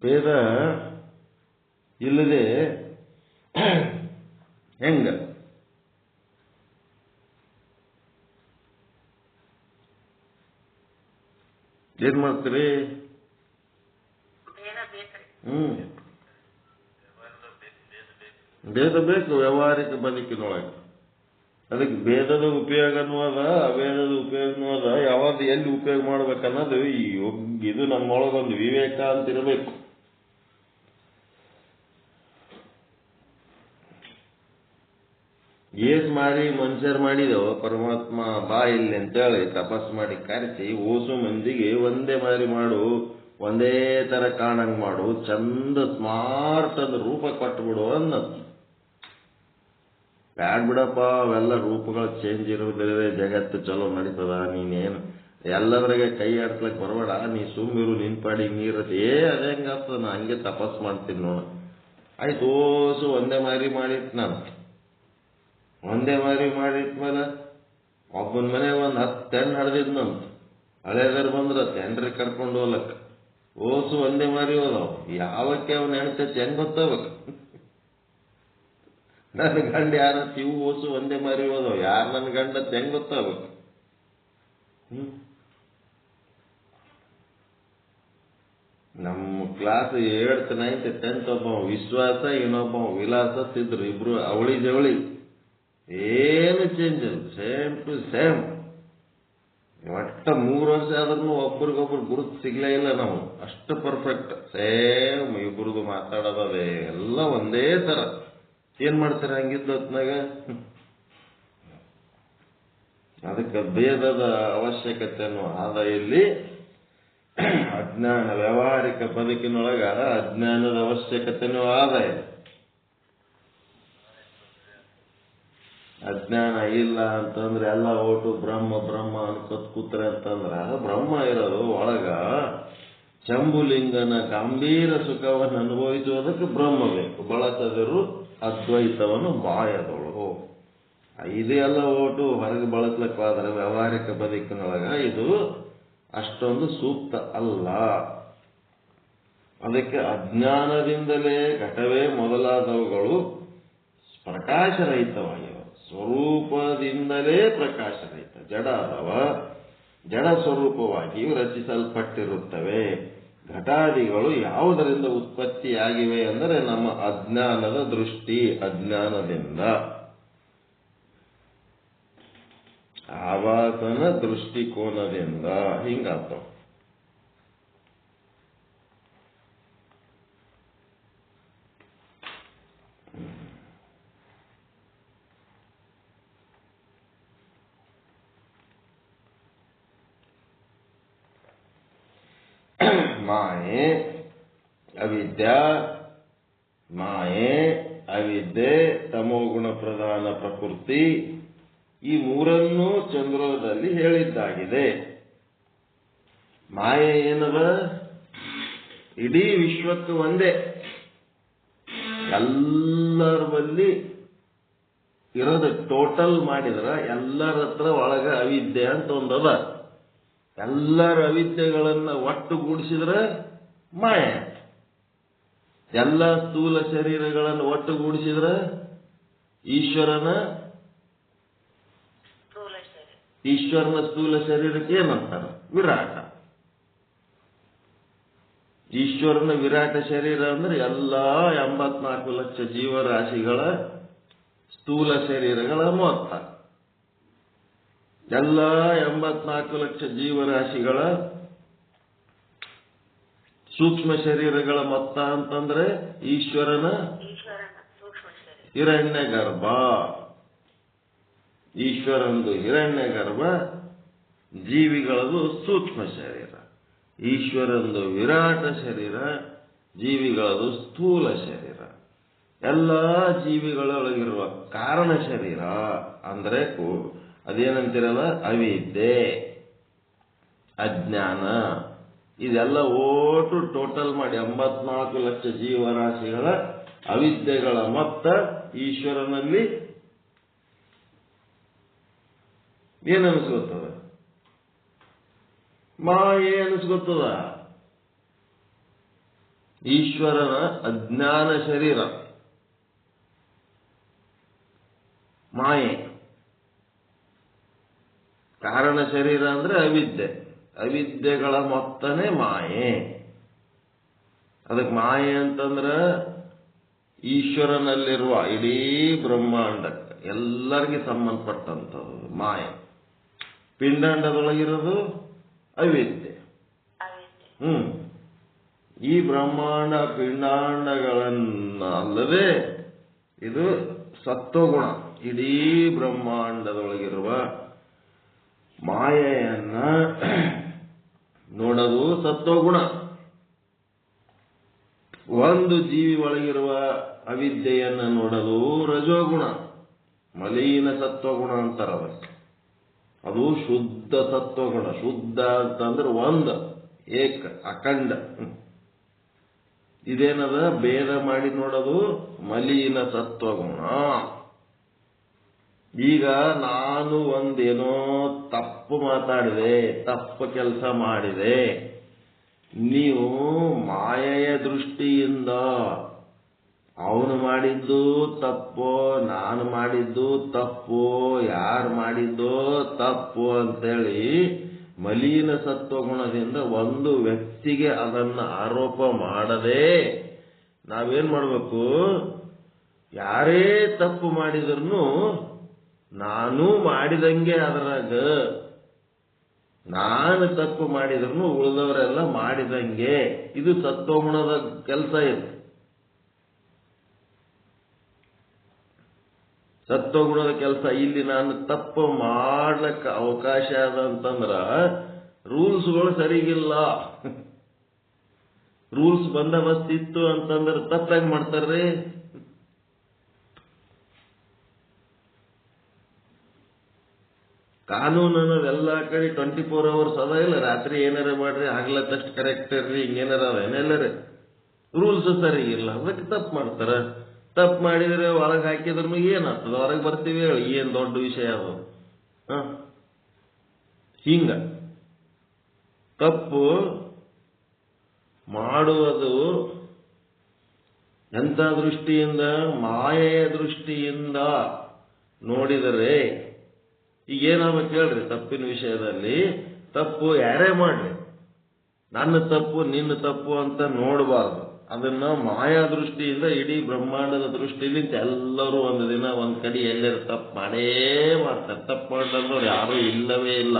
ಭೇದ ಇಲ್ಲದೆ ಹೆಂಗ? ಏನ್ ಮಾಡ್ತೀರಿ? ಭೇದ ಬೇಕು ವ್ಯಾವಹಾರಿಕ ಬದುಕಿನೊಳಗೆ. ಅದಕ್ಕೆ ಭೇದದ ಉಪಯೋಗನೂ ಅದ, ಅಭೇದದ ಉಪಯೋಗನೂ ಅದ. ಯಾವ್ದು ಎಲ್ಲಿ ಉಪಯೋಗ ಮಾಡ್ಬೇಕನ್ನೋದು ಇದು ನಮ್ಮೊಳಗೊಂದು ವಿವೇಕ ಅಂತ ಇರಬೇಕು. ಏಸ್ ಮಾರಿ ಮನುಷ್ಯರು ಮಾಡಿದೆವು ಪರಮಾತ್ಮ ಬಾ ಇಲ್ಲಿ ಅಂತೇಳಿ ತಪಸ್ ಮಾಡಿ ಕರೆಸಿ ಓಸು ಮಂದಿಗೆ ಒಂದೇ ಮಾರಿ ಮಾಡು, ಒಂದೇ ತರ ಕಾಣಂಗ್ ಮಾಡು, ಚಂದ ಸ್ಮಾರ್ಟ್ ಅಂದ್ ರೂಪ ಕೊಟ್ಬಿಡು ಅನ್ನೋದು. ಬ್ಯಾಡ್ ಬಿಡಪ್ಪ, ಅವೆಲ್ಲ ರೂಪಗಳು ಚೇಂಜ್ ಇರುವುದಿಲ್ಲವೇ, ಜಗತ್ತು ಚಲೋ ನಡೀತದ, ನೀನೇನು ಎಲ್ಲದ್ರಾಗೆ ಕೈ ಆಡ್ಸ್ಲಕ್ ಬರಬೇಡ, ನೀ ಸುಮ್ಮಿರು, ನಿನ್ ಪಾಡಿ ನೀರತ್ತೆ. ಅದೇ ಹೆಂಗಾಗ್ತದ, ನಾ ಹಂಗೆ ತಪಸ್ ಮಾಡ್ತೀನಿ ನೋಡ. ಆಯ್ತು, ಓಸು ಒಂದೇ ಮಾರಿ ಮಾಡಿತ್ ನಾನು. ಒಂದೇ ಮಾರಿ ಮಾಡಿದ್ಮೇಲೆ ಒಬ್ಬನ ಮನೆಗೆ ಒಂದು 10 ಹೆಣ್ಣು ಹಡ್ದಿದ್ನಂತ. ಹಳೇದರ್ ಬಂದ್ರ ತೆಂಡ್ರಿಗೆ ಕರ್ಕೊಂಡು ಹೋಗ್ಲಕ್ಕ. ಓಸು ಒಂದೇ ಮಾರಿ ಹೋದವ್. ಯಾವಕ್ಕೆ ಅವನ ಹೆಣ್ತೈತಿ ಹೆಂಗ್ ಗೊತ್ತಾಗಬೇಕು? ನನ್ನ ಗಂಡ ಯಾರತ್ ಇವು ಓಸು ಒಂದೇ ಮಾರಿ ಹೋದವ್, ಯಾರು ನನ್ನ ಗಂಡತ್ ಹೆಂಗ್ ಗೊತ್ತಾಗಬೇಕು? ನಮ್ಮ ಕ್ಲಾಸ್ 8th 9th 10th ಒಬ್ಬ ವಿಶ್ವಾಸ, ಇನ್ನೊಬ್ಬ ವಿಲಾಸ ತಿದ್ರು. ಇಬ್ರು ಅವಳಿ ಜವಳಿ, ಏನು ಚೇಂಜ್ ಇಲ್ಲ, ಸೇಮ್ ಟು ಸೇಮ್. ಒಟ್ಟ 3 ವರ್ಷ ಆದ್ರೂ ಒಬ್ರಿಗೊಬ್ರು ಗುರುತು ಸಿಗ್ಲೇ ಇಲ್ಲ. ನಾವು ಅಷ್ಟು ಪರ್ಫೆಕ್ಟ್ ಸೇಮ್. ಇಬ್ರದು ಮಾತಾಡೋದೇ ಎಲ್ಲ ಒಂದೇ ತರ. ಏನ್ ಮಾಡ್ತಾರೆ ಹಂಗಿದ್ದ ಹೊತ್ನಾಗ? ಅದಕ್ಕೆ ಭೇದದ ಅವಶ್ಯಕತೆಯನ್ನು ಆದ ಇಲ್ಲಿ ಅಜ್ಞಾನ, ವ್ಯಾವಹಾರಿಕ ಬದುಕಿನೊಳಗ ಅಜ್ಞಾನದ ಅವಶ್ಯಕತೆನೂ ಆದ. ಅಜ್ಞಾನ ಇಲ್ಲ ಅಂತಂದ್ರೆ ಎಲ್ಲ ಓಟು ಬ್ರಹ್ಮ ಬ್ರಹ್ಮ ಅನ್ಕೋತ್ ಕೂತ್ರೆ ಅಂತಂದ್ರ ಬ್ರಹ್ಮ ಇರೋದು ಒಳಗ ಶಂಭುಲಿಂಗನ ಗಂಭೀರ ಸುಖವನ್ನು ಅನುಭವಿಸುವುದಕ್ಕೆ ಬ್ರಹ್ಮ ಬೇಕು. ಬಳಸದಿರು ಅದ್ವೈತವನ್ನು ಬಾಯದೊಳು. ಇದೆಲ್ಲ ಓಟು ಹೊರಗೆ ಬಳಸ್ಲಕ್ಕಾದ್ರೆ ವ್ಯಾವಹಾರಿಕ ಬದುಕಿನೊಳಗ ಇದು ಅಷ್ಟೊಂದು ಸೂಕ್ತ ಅಲ್ಲ. ಅದಕ್ಕೆ ಅಜ್ಞಾನದಿಂದಲೇ ಘಟವೇ ಮೊದಲಾದವುಗಳು ಪ್ರಕಾಶರಹಿತವಾಗಿವೆ. ಸ್ವರೂಪದಿಂದಲೇ ಪ್ರಕಾಶರಹಿತ ಜಡ ಅದಾವ, ಜಡ ಸ್ವರೂಪವಾಗಿ ರಚಿಸಲ್ಪಟ್ಟಿರುತ್ತವೆ. ಘಟಾದಿಗಳು ಯಾವುದರಿಂದ ಉತ್ಪತ್ತಿಯಾಗಿವೆ ಅಂದರೆ ನಮ್ಮ ಅಜ್ಞಾನದ ದೃಷ್ಟಿ, ಅಜ್ಞಾನದಿಂದ ಆವಾಸನ ದೃಷ್ಟಿಕೋನದಿಂದ ಹಿಂಗಾಗ್ತವ. ಮಾಯೆ, ಅವಿದ್ಯಾ, ಮಾಯೆ, ಅವಿದ್ಯೆ, ತಮೋಗುಣ ಪ್ರಧಾನ ಪ್ರಕೃತಿ, ಈ ಮೂರನ್ನೂ ಚಂದ್ರೋದಯಲ್ಲಿ ಹೇಳಿದ್ದಾಗಿದೆ. ಮಾಯೆ ಏನದ? ಇಡೀ ವಿಶ್ವಕ್ಕೆ ಒಂದೇ, ಎಲ್ಲರ ಬಲ್ಲಿ ಇರೋದು ಟೋಟಲ್ ಮಾಡಿದ್ರ ಎಲ್ಲರ ಹತ್ರ ಒಳಗ ಅವಿದ್ಯೆ ಅಂತ ಒಂದದ. ಎಲ್ಲರ ಅವಿದ್ಯೆಗಳನ್ನ ಒಟ್ಟುಗೂಡಿಸಿದ್ರೆ ಮಾಯೆ. ಎಲ್ಲ ಸ್ಥೂಲ ಶರೀರಗಳನ್ನು ಒಟ್ಟುಗೂಡಿಸಿದ್ರೆ ಈಶ್ವರನ ಸ್ಥೂಲ ಶರೀರಕ್ಕೆ ಏನಂತಾರ? ವಿರಾಟ. ಈಶ್ವರನ ವಿರಾಟ ಶರೀರ ಅಂದ್ರೆ ಎಲ್ಲಾ 84 ಲಕ್ಷ ಜೀವರಾಶಿಗಳ ಸ್ಥೂಲ ಶರೀರಗಳ ಮೊತ್ತ. ಎಲ್ಲ 84 ಲಕ್ಷ ಜೀವರಾಶಿಗಳ ಸೂಕ್ಷ್ಮ ಶರೀರಗಳ ಮೊತ್ತ ಅಂತಂದ್ರೆ ಈಶ್ವರನ ಹಿರಣ್ಯ ಗರ್ಭ. ಈಶ್ವರಂದು ಹಿರಣ್ಯ ಗರ್ಭ, ಜೀವಿಗಳದು ಸೂಕ್ಷ್ಮ ಶರೀರ. ಈಶ್ವರಂದು ವಿರಾಟ ಶರೀರ, ಜೀವಿಗಳದು ಸ್ಥೂಲ ಶರೀರ. ಎಲ್ಲ ಜೀವಿಗಳೊಳಗಿರುವ ಕಾರಣ ಶರೀರ ಅಂದ್ರೆ ಅದೇನಂತಿರಲ್ಲ, ಅವಿದ್ಯೆ, ಅಜ್ಞಾನ. ಇದೆಲ್ಲ ಓಟು ಟೋಟಲ್ ಮಾಡಿ 84 ಲಕ್ಷ ಜೀವರಾಶಿಗಳ ಅವಿದ್ಯೆಗಳ ಮೊತ್ತ ಈಶ್ವರನಲ್ಲಿ ಏನ್ ಅನಿಸ್ಕೊತದ? ಮಾಯೆ ಅನಿಸ್ಕೊತದ. ಈಶ್ವರನ ಅಜ್ಞಾನ ಶರೀರ ಮಾಯೆ. ಕಾರಣ ಶರೀರ ಅಂದ್ರೆ ಅವಿದ್ಯೆ. ಅವಿದ್ಯೆಗಳ ಮೊತ್ತನೇ ಮಾಯೆ. ಅದಕ್ಕೆ ಮಾಯೆ ಅಂತಂದ್ರೆ ಈಶ್ವರನಲ್ಲಿರುವ ಇಡೀ ಬ್ರಹ್ಮಾಂಡಕ್ಕೆ ಎಲ್ಲರಿಗೆ ಸಂಬಂಧಪಟ್ಟಂಥದ್ದು ಮಾಯೆ. ಪಿಂಡಾಂಡದೊಳಗಿರೋದು ಅವಿದ್ಯೆ. ಈ ಬ್ರಹ್ಮಾಂಡ ಪಿಂಡಾಂಡಗಳನ್ನಲ್ಲದೆ ಇದು ಸತ್ವಗುಣ. ಇಡೀ ಬ್ರಹ್ಮಾಂಡದೊಳಗಿರುವ ಮಾಯೆಯನ್ನ ನೋಡೋದು ಸತ್ವಗುಣ. ಒಂದು ಜೀವಿ ಒಳಗಿರುವ ಅವಿದ್ಯೆಯನ್ನು ನೋಡೋದು ರಜೋಗುಣ. ಮಲೀನ ಸತ್ವಗುಣ ಅಂತಾರ ಅದಕ್ಕೆ. ಅದು ಶುದ್ಧ ಸತ್ವಗುಣ. ಶುದ್ಧ ಅಂತಂದ್ರೆ ಒಂದು ಏಕ ಅಖಂಡ. ಇದೇನದ ಭೇದ ಮಾಡಿ ನೋಡೋದು ಮಲೀನ ಸತ್ವಗುಣ. ಈಗ ನಾನು ಒಂದೇನೋ ತಪ್ಪು ಮಾತಾಡಿದೆ, ತಪ್ಪು ಕೆಲಸ ಮಾಡಿದೆ. ನೀವು ಮಾಯೆಯ ದೃಷ್ಟಿಯಿಂದ ಅವನು ಮಾಡಿದ್ದು ತಪ್ಪು, ನಾನು ಮಾಡಿದ್ದು ತಪ್ಪು, ಯಾರು ಮಾಡಿದ್ದೋ ತಪ್ಪು ಅಂತೇಳಿ ಮಲೀನ ಸತ್ವಗುಣದಿಂದ ಒಂದು ವ್ಯಕ್ತಿಗೆ ಅದನ್ನು ಆರೋಪ ಮಾಡದೆ ನಾವೇನ್ ಮಾಡಬೇಕು? ಯಾರೇ ತಪ್ಪು ಮಾಡಿದ್ರು ನಾನು ಮಾಡಿದಂಗೆ ಅದರಾಗ, ನಾನು ತಪ್ಪು ಮಾಡಿದ್ರು ಉಳಿದವರೆಲ್ಲ ಮಾಡಿದಂಗೆ. ಇದು ಸತ್ವಗುಣದ ಕೆಲಸ. ಇದು ಸತ್ವಗುಣದ ಕೆಲಸ. ಇಲ್ಲಿ ನಾನು ತಪ್ಪು ಮಾಡ್ಲಿಕ್ಕೆ ಅವಕಾಶ ಅದ ಅಂತಂದ್ರ ರೂಲ್ಸ್ಗಳು ಸರಿಗಿಲ್ಲ. ರೂಲ್ಸ್ ಬಂದೋಬಸ್ತ್ ಇತ್ತು ಅಂತಂದ್ರೆ ತಪ್ಪು ಹೆಂಗ್ ಮಾಡ್ತಾರ್ರಿ? ಕಾನೂನು ಅನ್ನೋದು ಎಲ್ಲ ಕಡೆ 24 hours ಅದ ಇಲ್ಲ. ರಾತ್ರಿ ಏನಾರ ಮಾಡ್ರಿ, ಆಗ್ಲತ್ತಷ್ಟು ಕರೆಕ್ಟ್ ಇರ್ರಿ, ಹಿಂಗೇನಾರ ಅದ ಏನೆಲ್ಲರಿ ರೂಲ್ಸ್ ಸರಿಗಿಲ್ಲ, ಅದಕ್ಕೆ ತಪ್ಪು ಮಾಡ್ತಾರ. ತಪ್ಪು ಮಾಡಿದ್ರೆ ಹೊರಗೆ ಹಾಕಿದ್ರು ಏನಾಗ್ತದ? ಹೊರಗೆ ಬರ್ತೀವಿ ಹೇಳಿ, ಏನ್ ದೊಡ್ಡ ವಿಷಯ ಅದು? ಹಿಂಗ ತಪ್ಪು ಮಾಡುವುದು ಎಂಥ ದೃಷ್ಟಿಯಿಂದ? ಮಾಯೆಯ ದೃಷ್ಟಿಯಿಂದ ನೋಡಿದರೆ ಈಗೇನಾಗಬೇಕು ಹೇಳ್ರಿ? ತಪ್ಪಿನ ವಿಷಯದಲ್ಲಿ ತಪ್ಪು ಯಾರೇ ಮಾಡ್ರಿ, ನನ್ನ ತಪ್ಪು ನಿನ್ನ ತಪ್ಪು ಅಂತ ನೋಡಬಾರ್ದು. ಅದನ್ನ ಮಾಯಾ ದೃಷ್ಟಿಯಿಂದ, ಇಡೀ ಬ್ರಹ್ಮಾಂಡದ ದೃಷ್ಟಿಲಿಂದ ಎಲ್ಲರೂ ಒಂದು ದಿನ ಒಂದ್ ಕಡೆ ಎಲ್ಲರೂ ತಪ್ಪು ಮಾಡೇ ಮಾಡ್ತಾರೆ. ತಪ್ಪು ಮಾಡ್ಲಾರ್ದವ್ರು ಯಾರೂ ಇಲ್ಲವೇ ಇಲ್ಲ.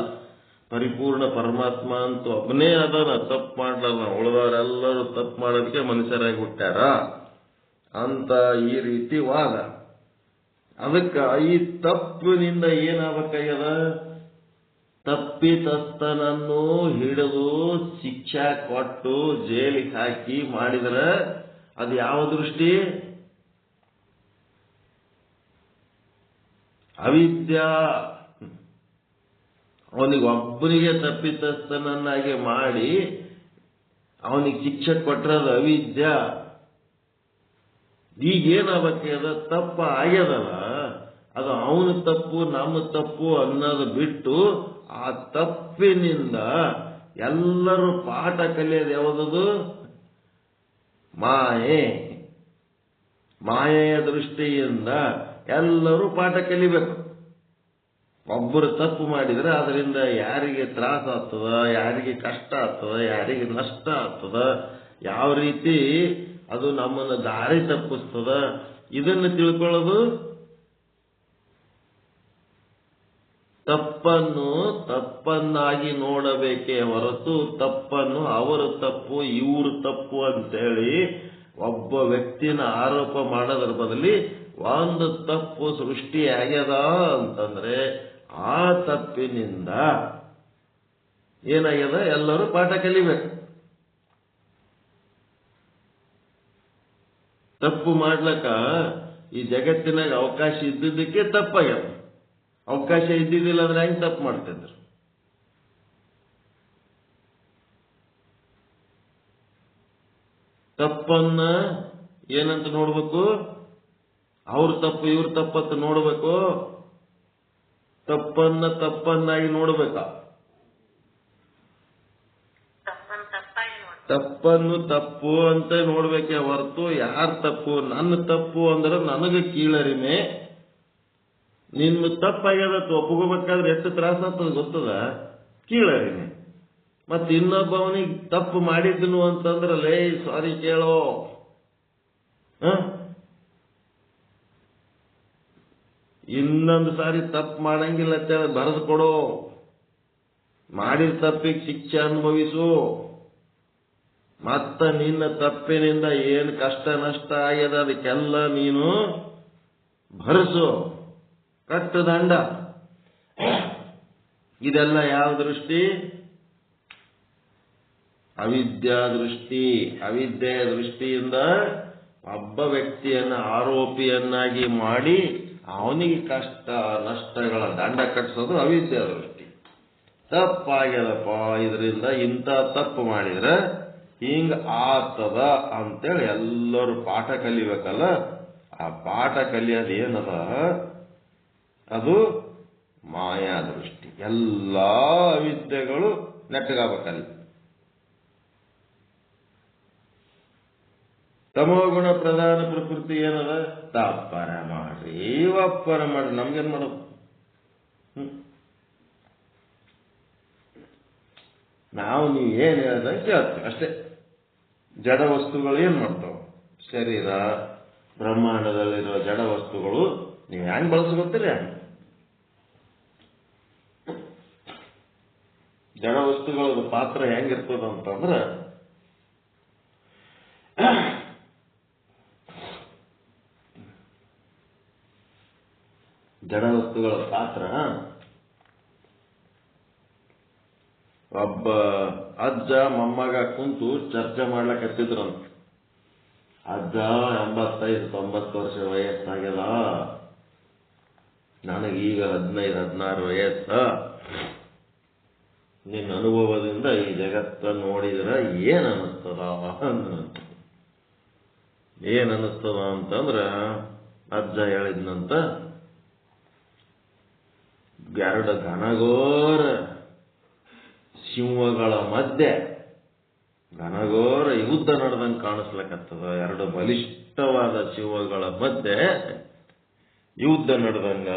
ಪರಿಪೂರ್ಣ ಪರಮಾತ್ಮ ಅಂತೂ ಒಬ್ಬನೇ ಅದನ್ನ ತಪ್ಪು ಮಾಡ್ಲಾರ. ಉಳಿದವರೆಲ್ಲರೂ ತಪ್ಪು ಮಾಡೋದಕ್ಕೆ ಮನುಷ್ಯರಾಗಿ ಹುಟ್ಟ್ಯಾರ ಅಂತ ಈ ರೀತಿ ವಾದ. ಅದಕ್ಕೆ ಈ ತಪ್ಪಿನಿಂದ ಏನಾಗಬೇಕಾಗ್ಯದ? ತಪ್ಪಿತಸ್ಥನನ್ನು ಹಿಡಿದು ಶಿಕ್ಷಾ ಕೊಟ್ಟು ಜೈಲಿಗೆ ಹಾಕಿ ಮಾಡಿದ್ರೆ ಅದು ಯಾವ ದೃಷ್ಟಿ? ಅವಿದ್ಯಾ. ಅವನಿಗೊಬ್ಬನಿಗೆ ತಪ್ಪಿತಸ್ಥನನ್ನಾಗಿ ಮಾಡಿ ಅವನಿಗೆ ಶಿಕ್ಷೆ ಕೊಟ್ಟರದ ಅವಿದ್ಯಾ. ಈಗೇನಾಗಬೇಕಾಗ್ಯದ? ತಪ್ಪ ಆಗ್ಯದಲ್ಲ, ಅದು ಅವನ ತಪ್ಪು ನಮ್ಮ ತಪ್ಪು ಅನ್ನೋದು ಬಿಟ್ಟು ಆ ತಪ್ಪಿನಿಂದ ಎಲ್ಲರೂ ಪಾಠ ಕಲಿಯೋದು ಯಾವುದದು? ಮಾಯೆ. ಮಾಯೆಯ ದೃಷ್ಟಿಯಿಂದ ಎಲ್ಲರೂ ಪಾಠ ಕಲಿಬೇಕು. ಒಬ್ಬರು ತಪ್ಪು ಮಾಡಿದ್ರೆ ಅದರಿಂದ ಯಾರಿಗೆ ತ್ರಾಸ ಆಗ್ತದ, ಯಾರಿಗೆ ಕಷ್ಟ ಆಗ್ತದ, ಯಾರಿಗೆ ನಷ್ಟ ಆಗ್ತದ, ಯಾವ ರೀತಿ ಅದು ನಮ್ಮನ್ನು ದಾರಿ ತಪ್ಪಿಸ್ತದ, ಇದನ್ನು ತಿಳ್ಕೊಳ್ಳೋದು. ತಪ್ಪನ್ನು ತಪ್ಪನ್ನಾಗಿ ನೋಡಬೇಕೇ ಹೊರತು ತಪ್ಪನ್ನು ಅವರು ತಪ್ಪು ಇವರು ತಪ್ಪು ಅಂತೇಳಿ ಒಬ್ಬ ವ್ಯಕ್ತಿನ ಆರೋಪ ಮಾಡೋದ್ರ ಬದಲಿ ಒಂದು ತಪ್ಪು ಸೃಷ್ಟಿಯಾಗ್ಯದ ಅಂತಂದ್ರೆ ಆ ತಪ್ಪಿನಿಂದ ಏನಾಗ್ಯದ? ಎಲ್ಲರೂ ಪಾಠ ಕಲಿಬೇಕು. ತಪ್ಪು ಮಾಡ್ಲಕ್ಕ ಈ ಜಗತ್ತಿನಾಗ ಅವಕಾಶ ಇದ್ದಿದ್ದಕ್ಕೆ ತಪ್ಪಾಗ್ಯದ. ಅವಕಾಶ ಇದ್ದಿದ್ದಿಲ್ಲ ಅಂದ್ರೆ ಹೆಂಗ್ ತಪ್ಪು ಮಾಡ್ತಿದ್ರು? ತಪ್ಪನ್ನ ಏನಂತ ನೋಡ್ಬೇಕು? ಅವ್ರ ತಪ್ಪು ಇವ್ರ ತಪ್ಪಂತ ನೋಡ್ಬೇಕು. ತಪ್ಪನ್ನಾಗಿ ನೋಡ್ಬೇಕ. ತಪ್ಪನ್ನು ತಪ್ಪು ಅಂತ ನೋಡ್ಬೇಕೆ ಹೊರತು ಯಾರು ತಪ್ಪು, ನನ್ನ ತಪ್ಪು ಅಂದ್ರೆ ನನಗೆ ಕೀಳರಿಮೆ, ನಿನ್ನ ತಪ್ಪಾಗ್ಯದ ಒಪ್ಕೋಬೇಕಾದ್ರೆ ಎಷ್ಟು ತ್ರಾಸ ಆಗ್ತದೆ ಗೊತ್ತದ, ಕೀಳರಿಮೆ. ಮತ್ತೆ ಇನ್ನೊಬ್ಬವನಿಗೆ ತಪ್ಪು ಮಾಡಿದ್ನು ಅಂತಂದ್ರಲ್ಲೇ ಸಾರಿ ಕೇಳೋ, ಇನ್ನೊಂದು ಸಾರಿ ತಪ್ಪು ಮಾಡಂಗಿಲ್ಲ ಅಂತ ಬರೆದು ಕೊಡೋ, ಮಾಡಿದ ತಪ್ಪಿಗೆ ಶಿಕ್ಷೆ ಅನುಭವಿಸು. ಮತ್ತ ನಿನ್ನ ತಪ್ಪಿನಿಂದ ಏನು ಕಷ್ಟ ನಷ್ಟ ಆಗ್ಯದ ಅದಕ್ಕೆಲ್ಲ ನೀನು ಭರಿಸು, ಕಟ್ಟು ದಂಡ. ಇದೆಲ್ಲ ಯಾವ ದೃಷ್ಟಿ? ಅವಿದ್ಯಾ ದೃಷ್ಟಿ. ಅವಿದ್ಯೆಯ ದೃಷ್ಟಿಯಿಂದ ಒಬ್ಬ ವ್ಯಕ್ತಿಯನ್ನ ಆರೋಪಿಯನ್ನಾಗಿ ಮಾಡಿ ಅವನಿಗೆ ಕಷ್ಟ ನಷ್ಟಗಳ ದಂಡ ಕಟ್ಟಿಸೋದು ಅವಿದ್ಯಾ ದೃಷ್ಟಿ. ತಪ್ಪಾಗ್ಯದಪ್ಪ, ಇದರಿಂದ ಇಂಥ ತಪ್ಪು ಮಾಡಿದ್ರೆ ಹಿಂಗ ಆಗ್ತದ ಅಂತೇಳಿ ಎಲ್ಲರೂ ಪಾಠ ಕಲಿಬೇಕಲ್ಲ. ಆ ಪಾಠ ಕಲಿಯೋದು ಏನದ, ಅದು ಮಾಯಾ ದೃಷ್ಟಿ. ಎಲ್ಲಾ ಅವಿದ್ಯೆಗಳು ನೆಟ್ಟಗಾಗಬೇಕಲ್ಲಿ. ತಮೋಗುಣ ಪ್ರಧಾನ ಪ್ರಕೃತಿ ಏನದ, ತಪ್ಪರ ಮಾಡ್ರಿ ಒಪ್ಪರ ಮಾಡ್ರಿ, ನಮ್ಗೇನ್ ಮಾಡೋದು? ನಾವು ನೀವು ಏನ್ ಹೇಳ್ದಂಗೆ ಕೇಳ್ತೀವಿ ಅಷ್ಟೇ. ಜಡ ವಸ್ತುಗಳು ಏನ್ ಮಾಡ್ತಾವ? ಶರೀರ, ಬ್ರಹ್ಮಾಂಡದಲ್ಲಿರೋ ಜಡ ವಸ್ತುಗಳು ನೀವು ಹೆಂಗ್ ಬಳಸ್ಕೊತೀರಿ? ಜಡ ವಸ್ತುಗಳ ಪಾತ್ರ ಹೆಂಗಿರ್ತದ ಅಂತಂದ್ರ, ಜಡ ವಸ್ತುಗಳ ಪಾತ್ರ, ಒಬ್ಬ ಅಜ್ಜ ಮೊಮ್ಮಗ ಕುಂತು ಚರ್ಚೆ ಮಾಡ್ಲಕತ್ತಿದ್ರಂತ. ಅಜ್ಜ 85-90 ವರ್ಷ ವಯಸ್ಸಾಗ್ಯದ, ನನಗೀಗ 15-16 ವಯಸ್ಸ. ನಿನ್ನ ಅನುಭವದಿಂದ ಈ ಜಗತ್ತ ನೋಡಿದ್ರೆ ಏನ್ ಅನ್ನಿಸ್ತದ ಏನ್ ಅನ್ನಿಸ್ತದ ಅಂತಂದ್ರ, ಅಜ್ಜ ಹೇಳಿದ್ನಂತ, 2 ಘನಘೋರ ಸಿಂಹಗಳ ಮಧ್ಯೆ ಘನಘೋರ ಯುದ್ಧ ನಡೆದಂಗೆ ಕಾಣಿಸ್ಲಕತ್ತದ. 2 ಬಲಿಷ್ಠವಾದ ಸಿಂಹಗಳ ಮಧ್ಯೆ ಯುದ್ಧ ನಡೆದಂಗ,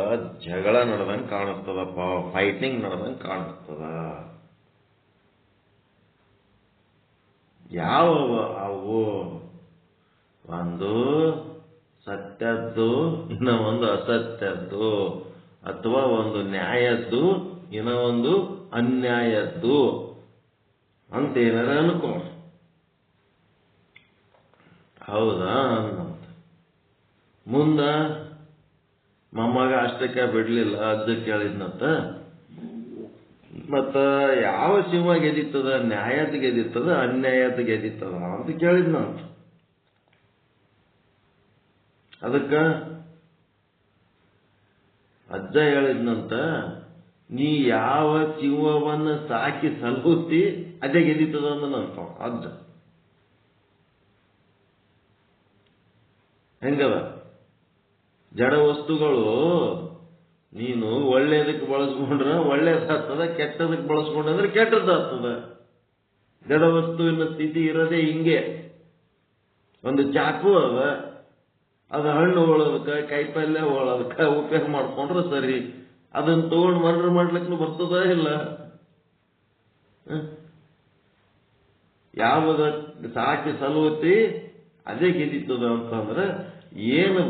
ಜಗಳ ನಡೆದಂಗೆ ಕಾಣಿಸ್ತದಪ್ಪ, ಫೈಟಿಂಗ್ ನಡೆದಂಗೆ ಕಾಣಿಸ್ತದ. ಯಾವ ಅವು? ಒಂದು ಸತ್ಯದ್ದು, ಇನ್ನ ಒಂದು ಅಸತ್ಯದ್ದು, ಅಥವಾ ಒಂದು ನ್ಯಾಯದ್ದು, ಇನ್ನ ಒಂದು ಅನ್ಯಾಯದ್ದು ಅಂತ ಏನಾರ ಅನ್ಕೋ. ಹೌದಾ ಅನ್ನಂತ. ಮುಂದ ಮೊಮ್ಮಗ ಅಷ್ಟಕ್ಕೆ ಬಿಡ್ಲಿಲ್ಲ, ಅಜ್ಜ ಕೇಳಿದ್ನಂತ, ಮತ್ತ ಯಾವ ಸಿಂಹ ಗೆದಿತ್ತದ, ನ್ಯಾಯದ ಗೆದಿತ್ತದ ಅನ್ಯಾಯದ ಗೆದಿತ್ತದ ಅಂತ ಕೇಳಿದ್ನಂತ. ಅದಕ್ಕ ಅಜ್ಜ ಹೇಳಿದ್ನಂತ, ನೀ ಯಾವ ಸಿಂಹವನ್ನು ಸಾಕಿ ಸಲಹುತ್ತಿ ಅದೇ ಗೆದಿತದ ಅಂದನಂತ ಅಜ್ಜ. ಹೆಂಗದ? ಜಡ ವಸ್ತುಗಳು ನೀನು ಒಳ್ಳೇದಕ್ಕೆ ಬಳಸ್ಕೊಂಡ್ರೆ ಒಳ್ಳೇದಾಗ್ತದ, ಕೆಟ್ಟದಕ್ಕೆ ಬಳಸ್ಕೊಂಡ್ರೆ ಕೆಟ್ಟದ್ದಾಗ್ತದ. ಜಡ ವಸ್ತುವಿನ ಸ್ಥಿತಿ ಇರೋದೇ ಹಿಂಗೆ. ಒಂದು ಚಾಕು ಅದ, ಅದು ಹಣ್ಣು ಹೋಳೋದಕ್ಕೆ, ಕಾಯಿಪಲ್ಯ ಹೋಳೋದಕ್ಕೆ ಉಪಯೋಗ ಮಾಡ್ಕೊಂಡ್ರೆ ಸರಿ. ಅದನ್ನ ತಗೊಂಡು ಮರ್ಡರ್ ಮಾಡ್ಲಿಕ್ಕೆ ಬರ್ತದ ಇಲ್ಲ? ಯಾವಾಗ ಸಾಕಿ ಸಲುವತಿ ಅದೇ ಗೆದಿತದ ಅಂತಂದ್ರೆ ಏನು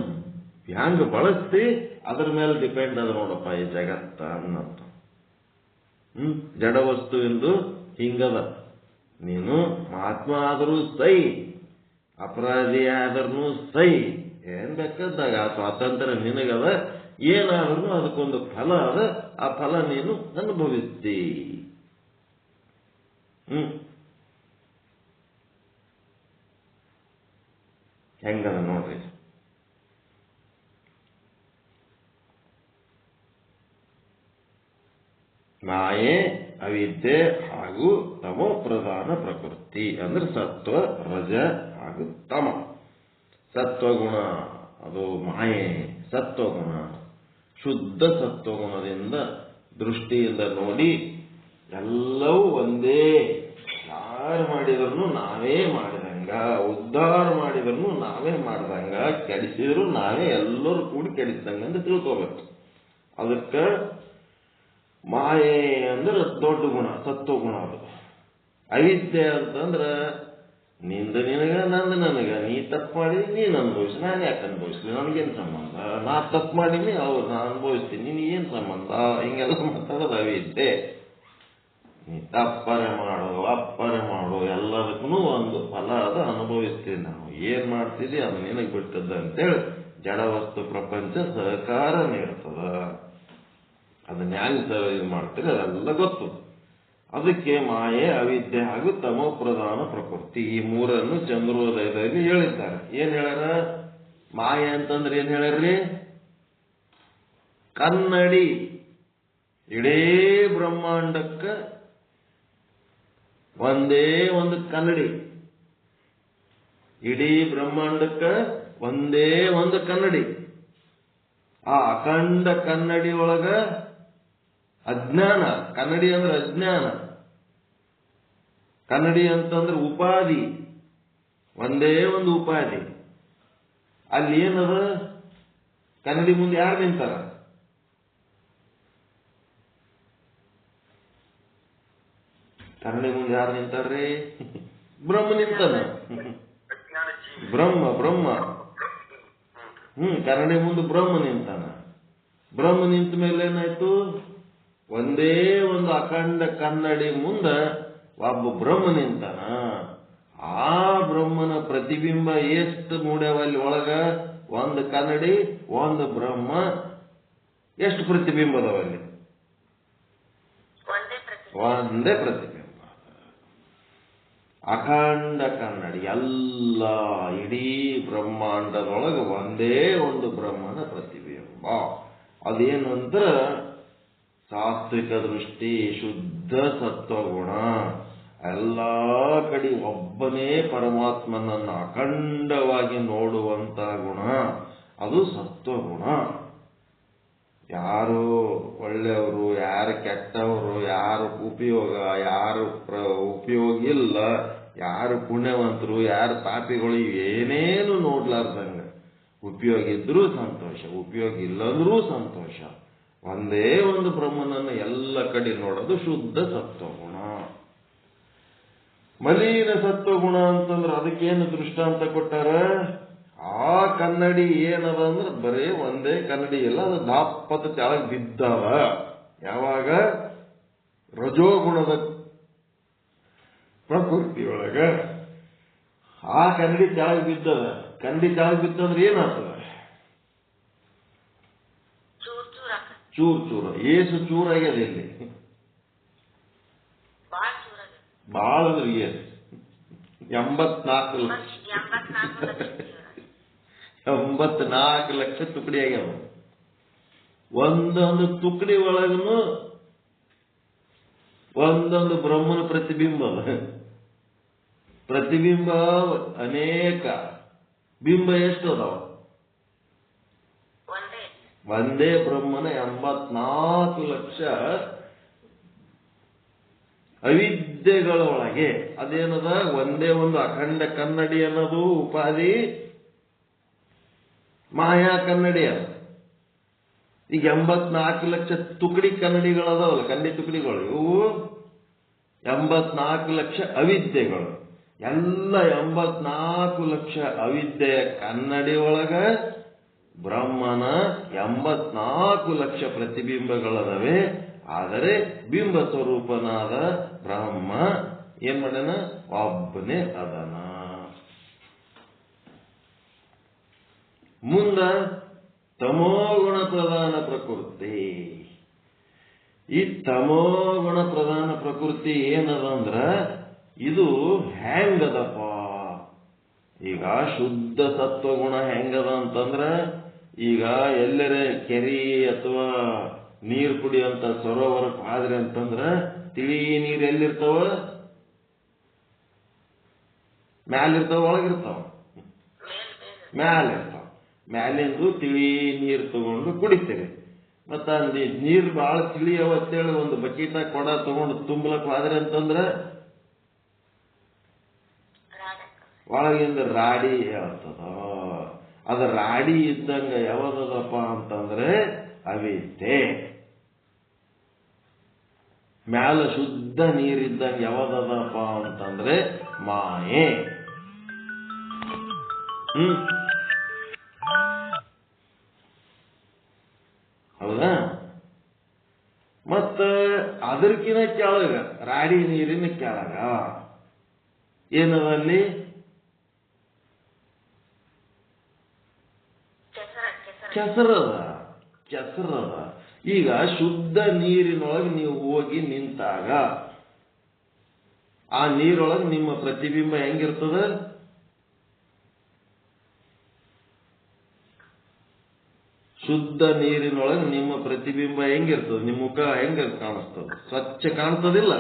ಹ್ಯಾಂಗ ಬಳಸ್ತಿ ಅದ್ರ ಮೇಲೆ ಡಿಪೆಂಡ್ ಅದ ನೋಡಪ್ಪ ಈ ಜಗತ್ತ ಅನ್ನಂತ. ಜಡ ವಸ್ತು ಎಂದು ಹಿಂಗದ. ನೀನು ಮಹಾತ್ಮ ಆದರೂ ಸೈ, ಅಪರಾಧಿ ಆದ್ರೂ ಸೈ, ಏನ್ ಬೇಕಾದಾಗ ಆ ಸ್ವಾತಂತ್ರ್ಯ ನಿನಗದ. ಏನಾದ್ರೂ ಅದಕ್ಕೊಂದು ಫಲ ಅದ, ಆ ಫಲ ನೀನು ಅನುಭವಿಸ್ತಿ. ಹೆಂಗದ ನೋಡ್ರಿ. ಮಾಯೆ, ಅವಿದ್ಯೆ ಹಾಗೂ ತಮೋ ಪ್ರಧಾನ ಪ್ರಕೃತಿ ಅಂದ್ರೆ ಸತ್ವ, ರಜ ಹಾಗೂ ತಮ. ಸತ್ವಗುಣ ಅದು ಮಾಯೆ, ಸತ್ವಗುಣ ಶುದ್ಧ ಸತ್ವಗುಣದಿಂದ ದೃಷ್ಟಿಯಿಂದ ನೋಡಿ ಎಲ್ಲವೂ ಒಂದೇ. ಯಾರು ಮಾಡಿದ್ರು ನಾವೇ ಮಾಡಿದಂಗ, ಉದ್ಧಾರ ಮಾಡಿದ್ರು ನಾವೇ ಮಾಡಿದಂಗ, ಕೆಡಿಸಿದ್ರು ನಾವೇ ಎಲ್ಲರೂ ಕೂಡಿ ಕೆಡಿಸಿದಂಗ ಅಂತ ತಿಳ್ಕೋಬೇಕು. ಅದಕ್ಕೆ ಮಾಯೆ ಅಂದ್ರೆ ದೊಡ್ಡ ಗುಣ, ಸತ್ವಗುಣ. ಅದು ಅವಿದ್ಯೆ ಅಂತಂದ್ರ ನಿಂದ ನಿನಗ, ನಂದು ನನಗ, ನೀ ತಪ್ಪು ಮಾಡಿದಿ ನೀನು ಅನುಭವಿಸಿ, ನಾನು ಯಾಕೆ ಅನುಭವಿಸ್ಲಿ, ನನಗೇನು ಸಂಬಂಧ, ನಾ ತಪ್ಪು ಮಾಡೀನಿ ಅವ್ರು ನಾ ಅನುಭವಿಸ್ತೀನಿ, ನಿನಗೇನು ಸಂಬಂಧ, ಹಿಂಗೆಲ್ಲ ಮಾತಾಡೋದು ಅವಿದ್ಯೆ. ನೀ ತಪ್ಪರೆ ಮಾಡು ಅಪ್ಪರೆ ಮಾಡು ಎಲ್ಲದಕ್ಕೂ ಒಂದು ಫಲ ಅದು ಅನುಭವಿಸ್ತೀವಿ ನಾವು. ಏನ್ ಮಾಡ್ತಿದ್ವಿ ಅದು ನಿನಗೆ ಬಿಟ್ಟದ್ದು ಅಂತೇಳಿ ಜಡವಸ್ತು ಪ್ರಪಂಚ ಸಹಕಾರ ನೀಡ್ತದ. ಅದನ್ನ ಹ್ಯಾಂಗ ಇದು ಮಾಡ್ತೀರಿ ಅದೆಲ್ಲ ಗೊತ್ತು. ಅದಕ್ಕೆ ಮಾಯೆ, ಅವಿದ್ಯೆ ಹಾಗೂ ತಮೋ ಪ್ರಧಾನ ಪ್ರಕೃತಿ, ಈ ಮೂರನ್ನು ಚಂದ್ರೋದಯದಲ್ಲಿ ಹೇಳಿದ್ದಾರೆ. ಏನ್ ಹೇಳ್ಯಾರ? ಮಾಯೆ ಅಂತಂದ್ರೆ ಏನ್ ಹೇಳ್ಯಾರ್ರಿ? ಕನ್ನಡಿ. ಇಡೀ ಬ್ರಹ್ಮಾಂಡಕ್ಕ ಒಂದೇ ಒಂದು ಕನ್ನಡಿ. ಇಡೀ ಬ್ರಹ್ಮಾಂಡಕ್ಕ ಒಂದೇ ಒಂದು ಕನ್ನಡಿ. ಆ ಅಖಂಡ ಕನ್ನಡಿ ಒಳಗ ಅಜ್ಞಾನ. ಕನ್ನಡಿ ಅಂದ್ರೆ ಅಜ್ಞಾನ. ಕನ್ನಡಿ ಅಂತಂದ್ರೆ ಉಪಾಧಿ, ಒಂದೇ ಒಂದು ಉಪಾಧಿ. ಅಲ್ಲಿ ಏನದ? ಕನ್ನಡಿ ಮುಂದೆ ಯಾರು ನಿಂತಾರ? ಕನ್ನಡಿ ಮುಂದೆ ಯಾರು ನಿಂತಾರ್ರಿ? ಬ್ರಹ್ಮ ನಿಂತಾನ. ಬ್ರಹ್ಮ. ಕನ್ನಡಿ ಮುಂದೆ ಬ್ರಹ್ಮ ನಿಂತಾನ. ಬ್ರಹ್ಮ ನಿಂತ ಮೇಲೆ ಏನಾಯ್ತು? ಒಂದೇ ಒಂದು ಅಖಂಡ ಕನ್ನಡಿ ಮುಂದ ಒಬ್ಬ ಬ್ರಹ್ಮ ನಿಂತಾನ. ಆ ಬ್ರಹ್ಮನ ಪ್ರತಿಬಿಂಬ ಎಷ್ಟು ಮೂಡ್ಯಾವಲ್ಲಿ ಒಳಗ? ಒಂದು ಕನ್ನಡಿ, ಒಂದು ಬ್ರಹ್ಮ. ಎಷ್ಟು ಪ್ರತಿಬಿಂಬ ಅದಾವಲ್ಲಿ? ಒಂದೇ ಪ್ರತಿಬಿಂಬ. ಅಖಂಡ ಕನ್ನಡಿ. ಎಲ್ಲ ಇಡೀ ಬ್ರಹ್ಮಾಂಡದೊಳಗೆ ಒಂದೇ ಒಂದು ಬ್ರಹ್ಮನ ಪ್ರತಿಬಿಂಬ. ಅದೇನು ಅಂದ್ರೆ ಸಾತ್ವಿಕ ದೃಷ್ಟಿ, ಶುದ್ಧ ಸತ್ವಗುಣ. ಎಲ್ಲ ಕಡೆ ಒಬ್ಬನೇ ಪರಮಾತ್ಮನನ್ನು ಅಖಂಡವಾಗಿ ನೋಡುವಂತ ಗುಣ, ಅದು ಸತ್ವಗುಣ. ಯಾರು ಒಳ್ಳೆಯವರು, ಯಾರು ಕೆಟ್ಟವರು, ಯಾರು ಉಪಯೋಗ, ಯಾರು ಉಪಯೋಗ ಇಲ್ಲ, ಯಾರು ಪುಣ್ಯವಂತರು, ಯಾರು ಪಾಪಿಗಳು, ಏನೇನು ನೋಡ್ಲಾರ್ದಂಗ ಉಪಯೋಗ ಇದ್ರೂ ಸಂತೋಷ, ಉಪಯೋಗ ಇಲ್ಲಂದ್ರೂ ಸಂತೋಷ. ಒಂದೇ ಒಂದು ಬ್ರಹ್ಮನನ್ನು ಎಲ್ಲ ಕಡೆ ನೋಡೋದು ಶುದ್ಧ ಸತ್ವಗುಣ. ಮಲೀನ ಸತ್ವಗುಣ ಅಂತಂದ್ರೆ ಅದಕ್ಕೇನು ದೃಷ್ಟಾಂತ ಕೊಟ್ಟಾರ? ಆ ಕನ್ನಡಿ ಏನದ ಅಂದ್ರೆ ಬರೀ ಒಂದೇ ಕನ್ನಡಿ ಇಲ್ಲ, ಅದು ದಾಪತ್ತ ಕೆಳಗೆ ಬಿದ್ದಾವ. ಯಾವಾಗ? ರಜೋಗುಣದ ಪ್ರಕೃತಿಯೊಳಗ ಆ ಕನ್ನಡಿ ಕೆಳಗೆ ಬಿದ್ದದ. ಕನ್ನಡಿ ಕೆಳಗೆ ಬಿತ್ತಂದ್ರೆ ಏನಾಗ್ತದ? ಚೂರ್. ಏಸು ಚೂರ್ ಆಗ್ಯದ ಇಲ್ಲಿ? ಬಾಳ ಅಂದ್ರೆ ಏಸು 84 ಲಕ್ಷ. 84 ಲಕ್ಷ ತುಕಡಿ ಆಗ್ಯಾವ. ಒಂದೊಂದು ತುಕಡಿ ಒಳಗನು ಒಂದೊಂದು ಬ್ರಹ್ಮನ ಪ್ರತಿಬಿಂಬ. ಪ್ರತಿಬಿಂಬ ಅನೇಕ, ಬಿಂಬ ಎಷ್ಟು ಅದಾವ? ಒಂದೇ ಬ್ರಹ್ಮನ 84 ಲಕ್ಷ ಅವಿದ್ಯೆಗಳ ಒಳಗೆ. ಅದೇನದ? ಒಂದೇ ಒಂದು ಅಖಂಡ ಕನ್ನಡಿ ಅನ್ನೋದು ಉಪಾಧಿ, ಮಾಯಾ ಕನ್ನಡಿ ಅದ. ಈಗ 84 ಲಕ್ಷ ತುಕಡಿ ಕನ್ನಡಿಗಳದಾವಲ್ಲ, ಕನ್ನಡಿ ತುಕಡಿಗಳು, ಇವು 84 ಲಕ್ಷ ಅವಿದ್ಯೆಗಳು. ಎಲ್ಲ 84 ಲಕ್ಷ ಅವಿದ್ಯೆಯ ಕನ್ನಡಿ ಒಳಗ ಬ್ರಹ್ಮನ 84 ಲಕ್ಷ ಪ್ರತಿಬಿಂಬಗಳದವೆ. ಆದರೆ ಬಿಂಬ ಸ್ವರೂಪನಾದ ಬ್ರಹ್ಮ ಏನ್ ಮಾಡ್ಯಾನ? ಒಬ್ಬನೇ ಅದನ. ಮುಂದ ತಮೋಗುಣ ಪ್ರಧಾನ ಪ್ರಕೃತಿ. ಈ ತಮೋಗುಣ ಪ್ರಧಾನ ಪ್ರಕೃತಿ ಏನದ ಅಂದ್ರ ಇದು ಹೆಂಗದಪ್ಪ? ಈಗ ಶುದ್ಧ ಸತ್ವಗುಣ ಹೆಂಗದ ಅಂತಂದ್ರ, ಈಗ ಎಲ್ಲರೇ ಕೆರಿ ಅಥವಾ ನೀರು ಕುಡಿಯುವಂತ ಸರೋವರಕ್ಕೆ ಆದ್ರೆ ಅಂತಂದ್ರ ತಿಳಿ ನೀರು ಎಲ್ಲಿರ್ತಾವ? ಮ್ಯಾಲಿರ್ತಾವ, ಒಳಗಿರ್ತಾವ? ಮ್ಯಾಲಿರ್ತಾವ. ಮ್ಯಾಲಿಂದು ತಿಳಿ ನೀರು ತಗೊಂಡು ಕುಡಿತೇವೆ. ಮತ್ತ ನೀರು ಭಾಳ ತಿಳಿಯವತ್ತೇಳಿ ಒಂದು ಬಕೀಟ ಕೊಡ ತಗೊಂಡು ತುಂಬಲಕ್ ಹೋದ್ರೆ ಅಂತಂದ್ರೆ ಒಳಗಿಂದ ರಾಡಿ ಹೇಳ್ತದ. ಅದ ರಾಡಿ ಇದ್ದಂಗ ಯಾವದಪ್ಪ ಅಂತಂದ್ರೆ ಅವಿದ್ಯೆ. ಮ್ಯಾಲ ಶುದ್ಧ ನೀರಿದ್ದಂಗ ಯಾವದಪ್ಪ ಅಂತಂದ್ರೆ ಮಾಯೆ. ಹೌದಾ? ಮತ್ತ ಅದರ್ಕಿನ ಕೆಳಗ ರಾಡಿ ನೀರಿನ ಕೆಳಗ ಏನದಲ್ಲಿ ಕೆಸರದ. ಈಗ ಶುದ್ಧ ನೀರಿನೊಳಗೆ ನೀವು ಹೋಗಿ ನಿಂತಾಗ ಆ ನೀರೊಳಗೆ ನಿಮ್ಮ ಪ್ರತಿಬಿಂಬ ಹೆಂಗಿರ್ತದ? ಶುದ್ಧ ನೀರಿನೊಳಗೆ ನಿಮ್ಮ ಪ್ರತಿಬಿಂಬ ಹೆಂಗಿರ್ತದೆ? ನಿಮ್ಮ ಮುಖ ಹೆಂಗ ಕಾಣಿಸ್ತದ? ಸ್ವಚ್ಛ ಕಾಣ್ತದಿಲ್ಲ?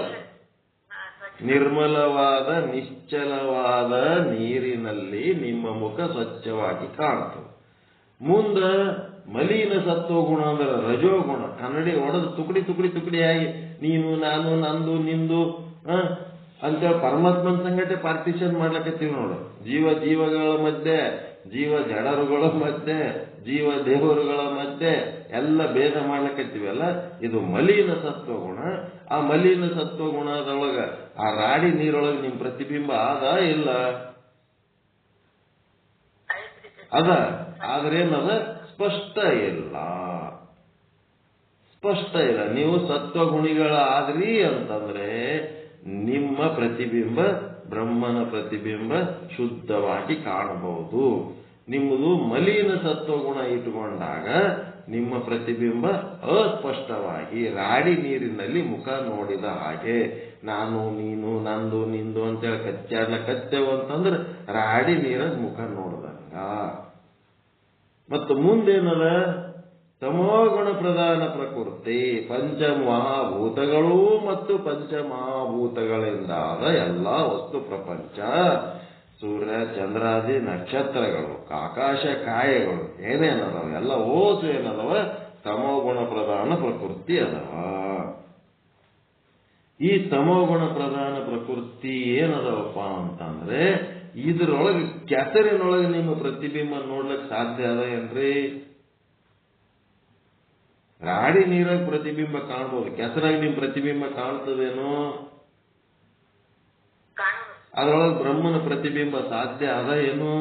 ನಿರ್ಮಲವಾದ ನಿಶ್ಚಲವಾದ ನೀರಿನಲ್ಲಿ ನಿಮ್ಮ ಮುಖ ಸ್ವಚ್ಛವಾಗಿ ಕಾಣ್ತದೆ. ಮುಂದ ಮಲಿನ ಸತ್ವಗುಣ ಅಂದ್ರೆ ರಜೋಗುಣ, ಕನ್ನಡಿ ಒಡೆದು ತುಕಡಿ ಆಗಿ ನೀನು ನಾನು ನಂದು ನಿಂದು ಅಂತೇಳಿ ಪರಮಾತ್ಮನ ಸಂಗಟೆ ಪಾರ್ಟಿಷನ್ ಮಾಡ್ಲಕತ್ತೀವಿ ನೋಡು. ಜೀವಗಳ ಮಧ್ಯೆ, ಜೀವ ಜಡರುಗಳ ಮಧ್ಯೆ, ಜೀವ ದೇವರುಗಳ ಮಧ್ಯೆ ಎಲ್ಲ ಭೇದ ಮಾಡ್ಲಕತ್ತೀವಲ್ಲ, ಇದು ಮಲಿನ ಸತ್ವಗುಣ. ಆ ಮಲಿನ ಸತ್ವಗುಣದೊಳಗ ಆ ರಾಡಿ ನೀರೊಳಗೆ ನಿಮ್ ಪ್ರತಿಬಿಂಬ ಆದ ಇಲ್ಲ? ಅದ. ಆದ್ರೇನದ? ಸ್ಪಷ್ಟ ಇಲ್ಲ. ನೀವು ಸತ್ವಗುಣಿಗಳಾದ್ರಿ ಅಂತಂದ್ರೆ ನಿಮ್ಮ ಪ್ರತಿಬಿಂಬ ಬ್ರಹ್ಮನ ಪ್ರತಿಬಿಂಬ ಶುದ್ಧವಾಗಿ ಕಾಣಬಹುದು. ನಿಮ್ಮದು ಮಲಿನ ಸತ್ವಗುಣ ಇಟ್ಟುಕೊಂಡಾಗ ನಿಮ್ಮ ಪ್ರತಿಬಿಂಬ ಅಸ್ಪಷ್ಟವಾಗಿ ರಾಡಿ ನೀರಿನಲ್ಲಿ ಮುಖ ನೋಡಿದ ಹಾಗೆ, ನಾನು ನೀನು ನಂದು ನಿಂದು ಅಂತೇಳಿ ಕಚ್ಚೇವು ಅಂತಂದ್ರೆ ರಾಡಿ ನೀರ ಮುಖ ನೋಡ್ದಂಗ. ಮತ್ತು ಮುಂದೇನದ? ತಮೋಗುಣ ಪ್ರಧಾನ ಪ್ರಕೃತಿ, ಪಂಚಮಹಾಭೂತಗಳು ಮತ್ತು ಪಂಚಮಹಾಭೂತಗಳಿಂದಾದ ಎಲ್ಲ ವಸ್ತು ಪ್ರಪಂಚ, ಸೂರ್ಯ ಚಂದ್ರಾದಿ ನಕ್ಷತ್ರಗಳು, ಆಕಾಶ ಕಾಯಗಳು ಏನೇನದವ ಎಲ್ಲ ಓಸು ಏನದವ ತಮೋಗುಣ ಪ್ರಧಾನ ಪ್ರಕೃತಿ ಅದವ. ಈ ತಮೋಗುಣ ಪ್ರಧಾನ ಪ್ರಕೃತಿ ಏನದವಪ್ಪ ಅಂತಂದ್ರೆ ಇದ್ರೊಳಗೆ ಕೆಸರಿನೊಳಗೆ ನಿಮ್ಮ ಪ್ರತಿಬಿಂಬ ನೋಡ್ಲಿಕ್ಕೆ ಸಾಧ್ಯ ಅದ ಏನ್ರಿ? ರಾಡಿ ನೀರಾಗ ಪ್ರತಿಬಿಂಬ ಕಾಣ್ಬೋದು, ಕೆಸರಾಗಿ ನಿಮ್ ಪ್ರತಿಬಿಂಬ ಕಾಣ್ತದೇನು? ಅದ್ರೊಳಗೆ ಬ್ರಹ್ಮನ ಪ್ರತಿಬಿಂಬ ಸಾಧ್ಯ ಅದ ಏನು?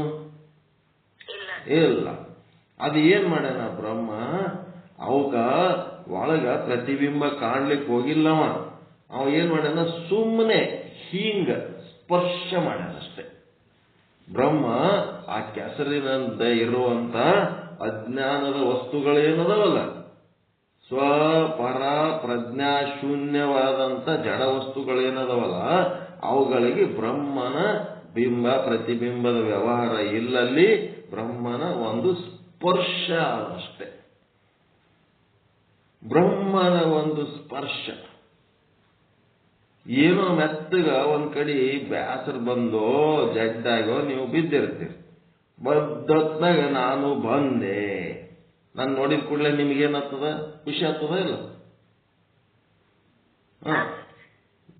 ಇಲ್ಲ. ಅದು ಏನ್ ಮಾಡ್ಯಾನ ಬ್ರಹ್ಮ? ಅವಗ ಒಳಗ ಪ್ರತಿಬಿಂಬ ಕಾಣ್ಲಿಕ್ಕೆ ಹೋಗಿಲ್ಲವ. ಅವ ಏನ್ ಮಾಡ್ಯಾನ? ಸುಮ್ಮನೆ ಹಿಂಗ ಸ್ಪರ್ಶ ಮಾಡ್ಯಾನಷ್ಟೆ. ಬ್ರಹ್ಮ ಆ ಕೆಸರಿನಂದ ಇರುವಂತ ಅಜ್ಞಾನದ ವಸ್ತುಗಳೇನದವಲ್ಲ, ಸ್ವಪರ ಪ್ರಜ್ಞಾ ಶೂನ್ಯವಾದಂತ ಜಡ ವಸ್ತುಗಳೇನದವಲ್ಲ, ಅವುಗಳಿಗೆ ಬ್ರಹ್ಮನ ಬಿಂಬ ಪ್ರತಿಬಿಂಬದ ವ್ಯವಹಾರ ಇಲ್ಲಲ್ಲಿ. ಬ್ರಹ್ಮನ ಒಂದು ಸ್ಪರ್ಶ ಅಷ್ಟೆ. ಬ್ರಹ್ಮನ ಒಂದು ಸ್ಪರ್ಶ. ಏನೋ ಮೆತ್ತಗ ಒಂದ್ ಕಡೆ ಬ್ಯಾಸರ ಬಂದೋ ಜಡ್ಡಾಗೋ ನೀವು ಬಿದ್ದಿರ್ತೀರಿ. ಬದ್ದೊತ್ನಾಗ ನಾನು ಬಂದೆ, ನಾನು ನೋಡಿದ ಕೂಡಲೇ ನಿಮ್ಗೇನಾಗ್ತದ? ಖುಷಿ ಆಗ್ತದ ಇಲ್ಲ?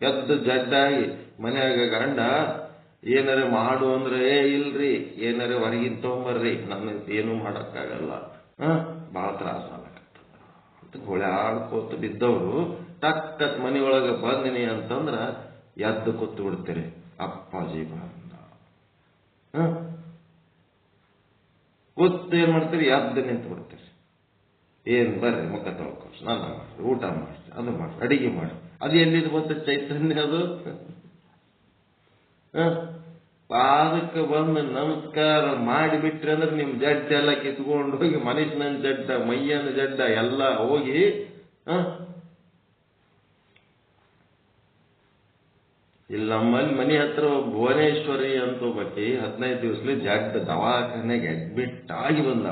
ಎದ್ದು ಜಡ್ಡಾಗಿ ಮನ್ಯಾಗ ಗಂಡ ಏನಾರ ಮಾಡು ಅಂದ್ರೆ ಇಲ್ರಿ, ಏನಾರ ಹೊರಗಿನ ತೊಗೊಂಬರ್ರಿ, ನನ್ನ ಏನು ಮಾಡಕ್ಕಾಗಲ್ಲ, ಬಹಳ ತ್ರಾಸ ಆಗತ್ತದ ಅಂತ ಹೊಳ್ಯಾಡ್ಕೋತ ಬಿದ್ದವರು ಟಕ್ಕತ್ ಮನೆಯೊಳಗೆ ಬಂದಿನಿ ಅಂತಂದ್ರ ಎದ್ದು ಕೂತು ಬಿಡ್ತೀರಿ. ಅಪ್ಪಾಜಿ ಬಂದ ಕೂತ್ ಏನ್ ಮಾಡ್ತೀರಿ? ಎದ್ದು ನಿಂತು ಬಿಡ್ತೀರಿ. ಏನ್ ಬರ್ರಿ ಮುಖ ತೊಳ್ಕೊ, ಸ್ನಾನ ಮಾಡಿ, ಊಟ ಮಾಡಿ, ಅದು ಮಾಡಿ, ಅಡಿಗೆ ಮಾಡಿ. ಅದು ಎಲ್ಲಿದ್ ಬಂತ ಚೈತನ್ಯ? ಅದು ಪಾದಕ್ಕೆ ಬಂದು ನಮಸ್ಕಾರ ಮಾಡಿಬಿಟ್ರಿ ಅಂದ್ರೆ ನಿಮ್ ಜಡ್ಡ ಎಲ್ಲ ಕಿತ್ಕೊಂಡು ಹೋಗಿ ಮನುಷ್ಯನ ಜಡ್ಡ, ಮೈಯನ ಜಡ್ಡ ಎಲ್ಲ ಹೋಗಿ ಇಲ್ಲಿ ನಮ್ಮಲ್ಲಿ ಮನೆ ಹತ್ರ ಭುವನೇಶ್ವರಿ ಅಂತ ಒಬ್ಬಾಕಿ 15 ದಿವಸಲಿ ಜಡ್ಡ ದವಾಖಾನೆಗೆ ಅಡ್ಮಿಟ್ ಆಗಿ ಬಂದ.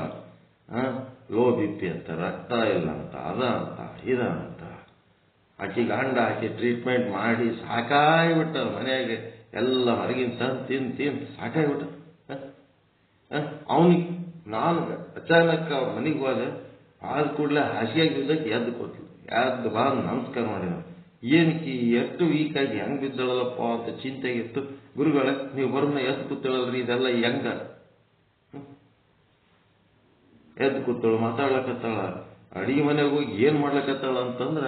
ಲೋ ಬಿಪಿ ಅಂತ, ರಕ್ತ ಇಲ್ಲ ಅಂತ, ಅದ ಅಂತ ಇದ ಅಂತ. ಆಕಿ ಗಂಡ ಆಕಿ ಟ್ರೀಟ್ಮೆಂಟ್ ಮಾಡಿ ಸಾಕಾಗಿಬಿಟ್ಟ. ಮನೆಯಾಗೆ ಎಲ್ಲ ಹೊರಗಿನ ತಂದು ತಿಂದು ಸಾಕಾಗಿಬಿಟ್ಟ. ಅವನಿಗೆ ನಾನು ಅಚಾನಕ್ ಅವ್ರ ಮನೆಗೆ ಹೋದೆ. ಆದ ಕೂಡಲೇ ಹಾಸಿಗೆಗೆ ಬಿದ್ದಕ್ಕೆ ಎದ್ದು ಕೊಟ್ಲು. ಎದ್ದು ಬಾ ನಮಸ್ಕಾರ ಮಾಡಿದ. ಏನಕ್ಕೆ ಎಷ್ಟು ವೀಕಾಗಿ ಹೆಂಗ್ ಬಿದ್ದಳಲ್ಲಪ್ಪ ಅಂತ ಚಿಂತೆಗಿತ್ತು. ಗುರುಗಳೇ, ನೀವು ಬರೋಣ ಎದ್ದು ಕೂತಳಲ್ರಿ, ಇದೆಲ್ಲ ಹೆಂಗ? ಎದ್ದು ಕೂತಳು, ಮಾತಾಡ್ಲಕತ್ತಾಳ. ಅಡಿಗೆ ಮನೆಗೆ ಹೋಗಿ ಏನ್ ಮಾಡ್ಲಕತ್ತಾಳ ಅಂತಂದ್ರ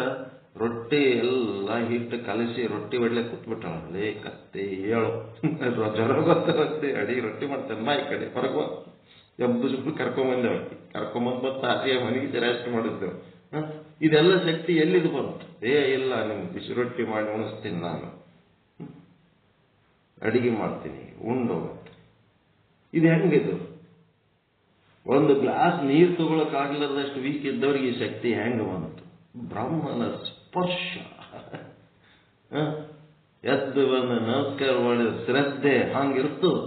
ರೊಟ್ಟಿ ಎಲ್ಲ ಹಿಟ್ಟು ಕಲಸಿ ರೊಟ್ಟಿ ಒಳ್ಳೆ ಕೂತ್ಬಿಟ್ಟಾಳ. ಅಲ್ಲೇ ಕತ್ತೆ ಹೇಳು, ಜ್ವರ ಬರ್ತಾರಂತೆ, ಅಡಿಗೆ ರೊಟ್ಟಿ ಮಾಡ್ತಾನೆ ಮಾ ಈ ಕಡೆ ಹೊರಗುವ ಎಬ್ಬು ಕರ್ಕೊಂಬಂದೇವ. ಕರ್ಕೊಂಬಂದ್ ಆಕೆಯ ಮನೆಗೆ ರೆಸ್ಟ್ ಮಾಡಿದ್ದೇವೆ. ಇದೆಲ್ಲ ಶಕ್ತಿ ಎಲ್ಲಿದು ಬಂತು? ಇಲ್ಲ, ನಿಮ್ಗೆ ಬಿಸಿ ರೊಟ್ಟಿ ಮಾಡಿ ಉಣಿಸ್ತೀನಿ, ನಾನು ಅಡಿಗೆ ಮಾಡ್ತೀನಿ, ಉಂಡು. ಇದು ಹೆಂಗಿದು? ಒಂದು ಗ್ಲಾಸ್ ನೀರು ತಗೊಳಕ್ಕಾಗ್ಲಾರ್ದಷ್ಟು ವೀಕ್ ಇದ್ದವ್ರಿಗೆ ಈ ಶಕ್ತಿ ಹೆಂಗ ಬಂತು? ಬ್ರಹ್ಮನ ಸ್ಪರ್ಶ. ಎದ್ದು ಬಂದು ನಮಸ್ಕಾರ ಮಾಡಿದ ಶ್ರದ್ಧೆ ಹಂಗಿರ್ತದ.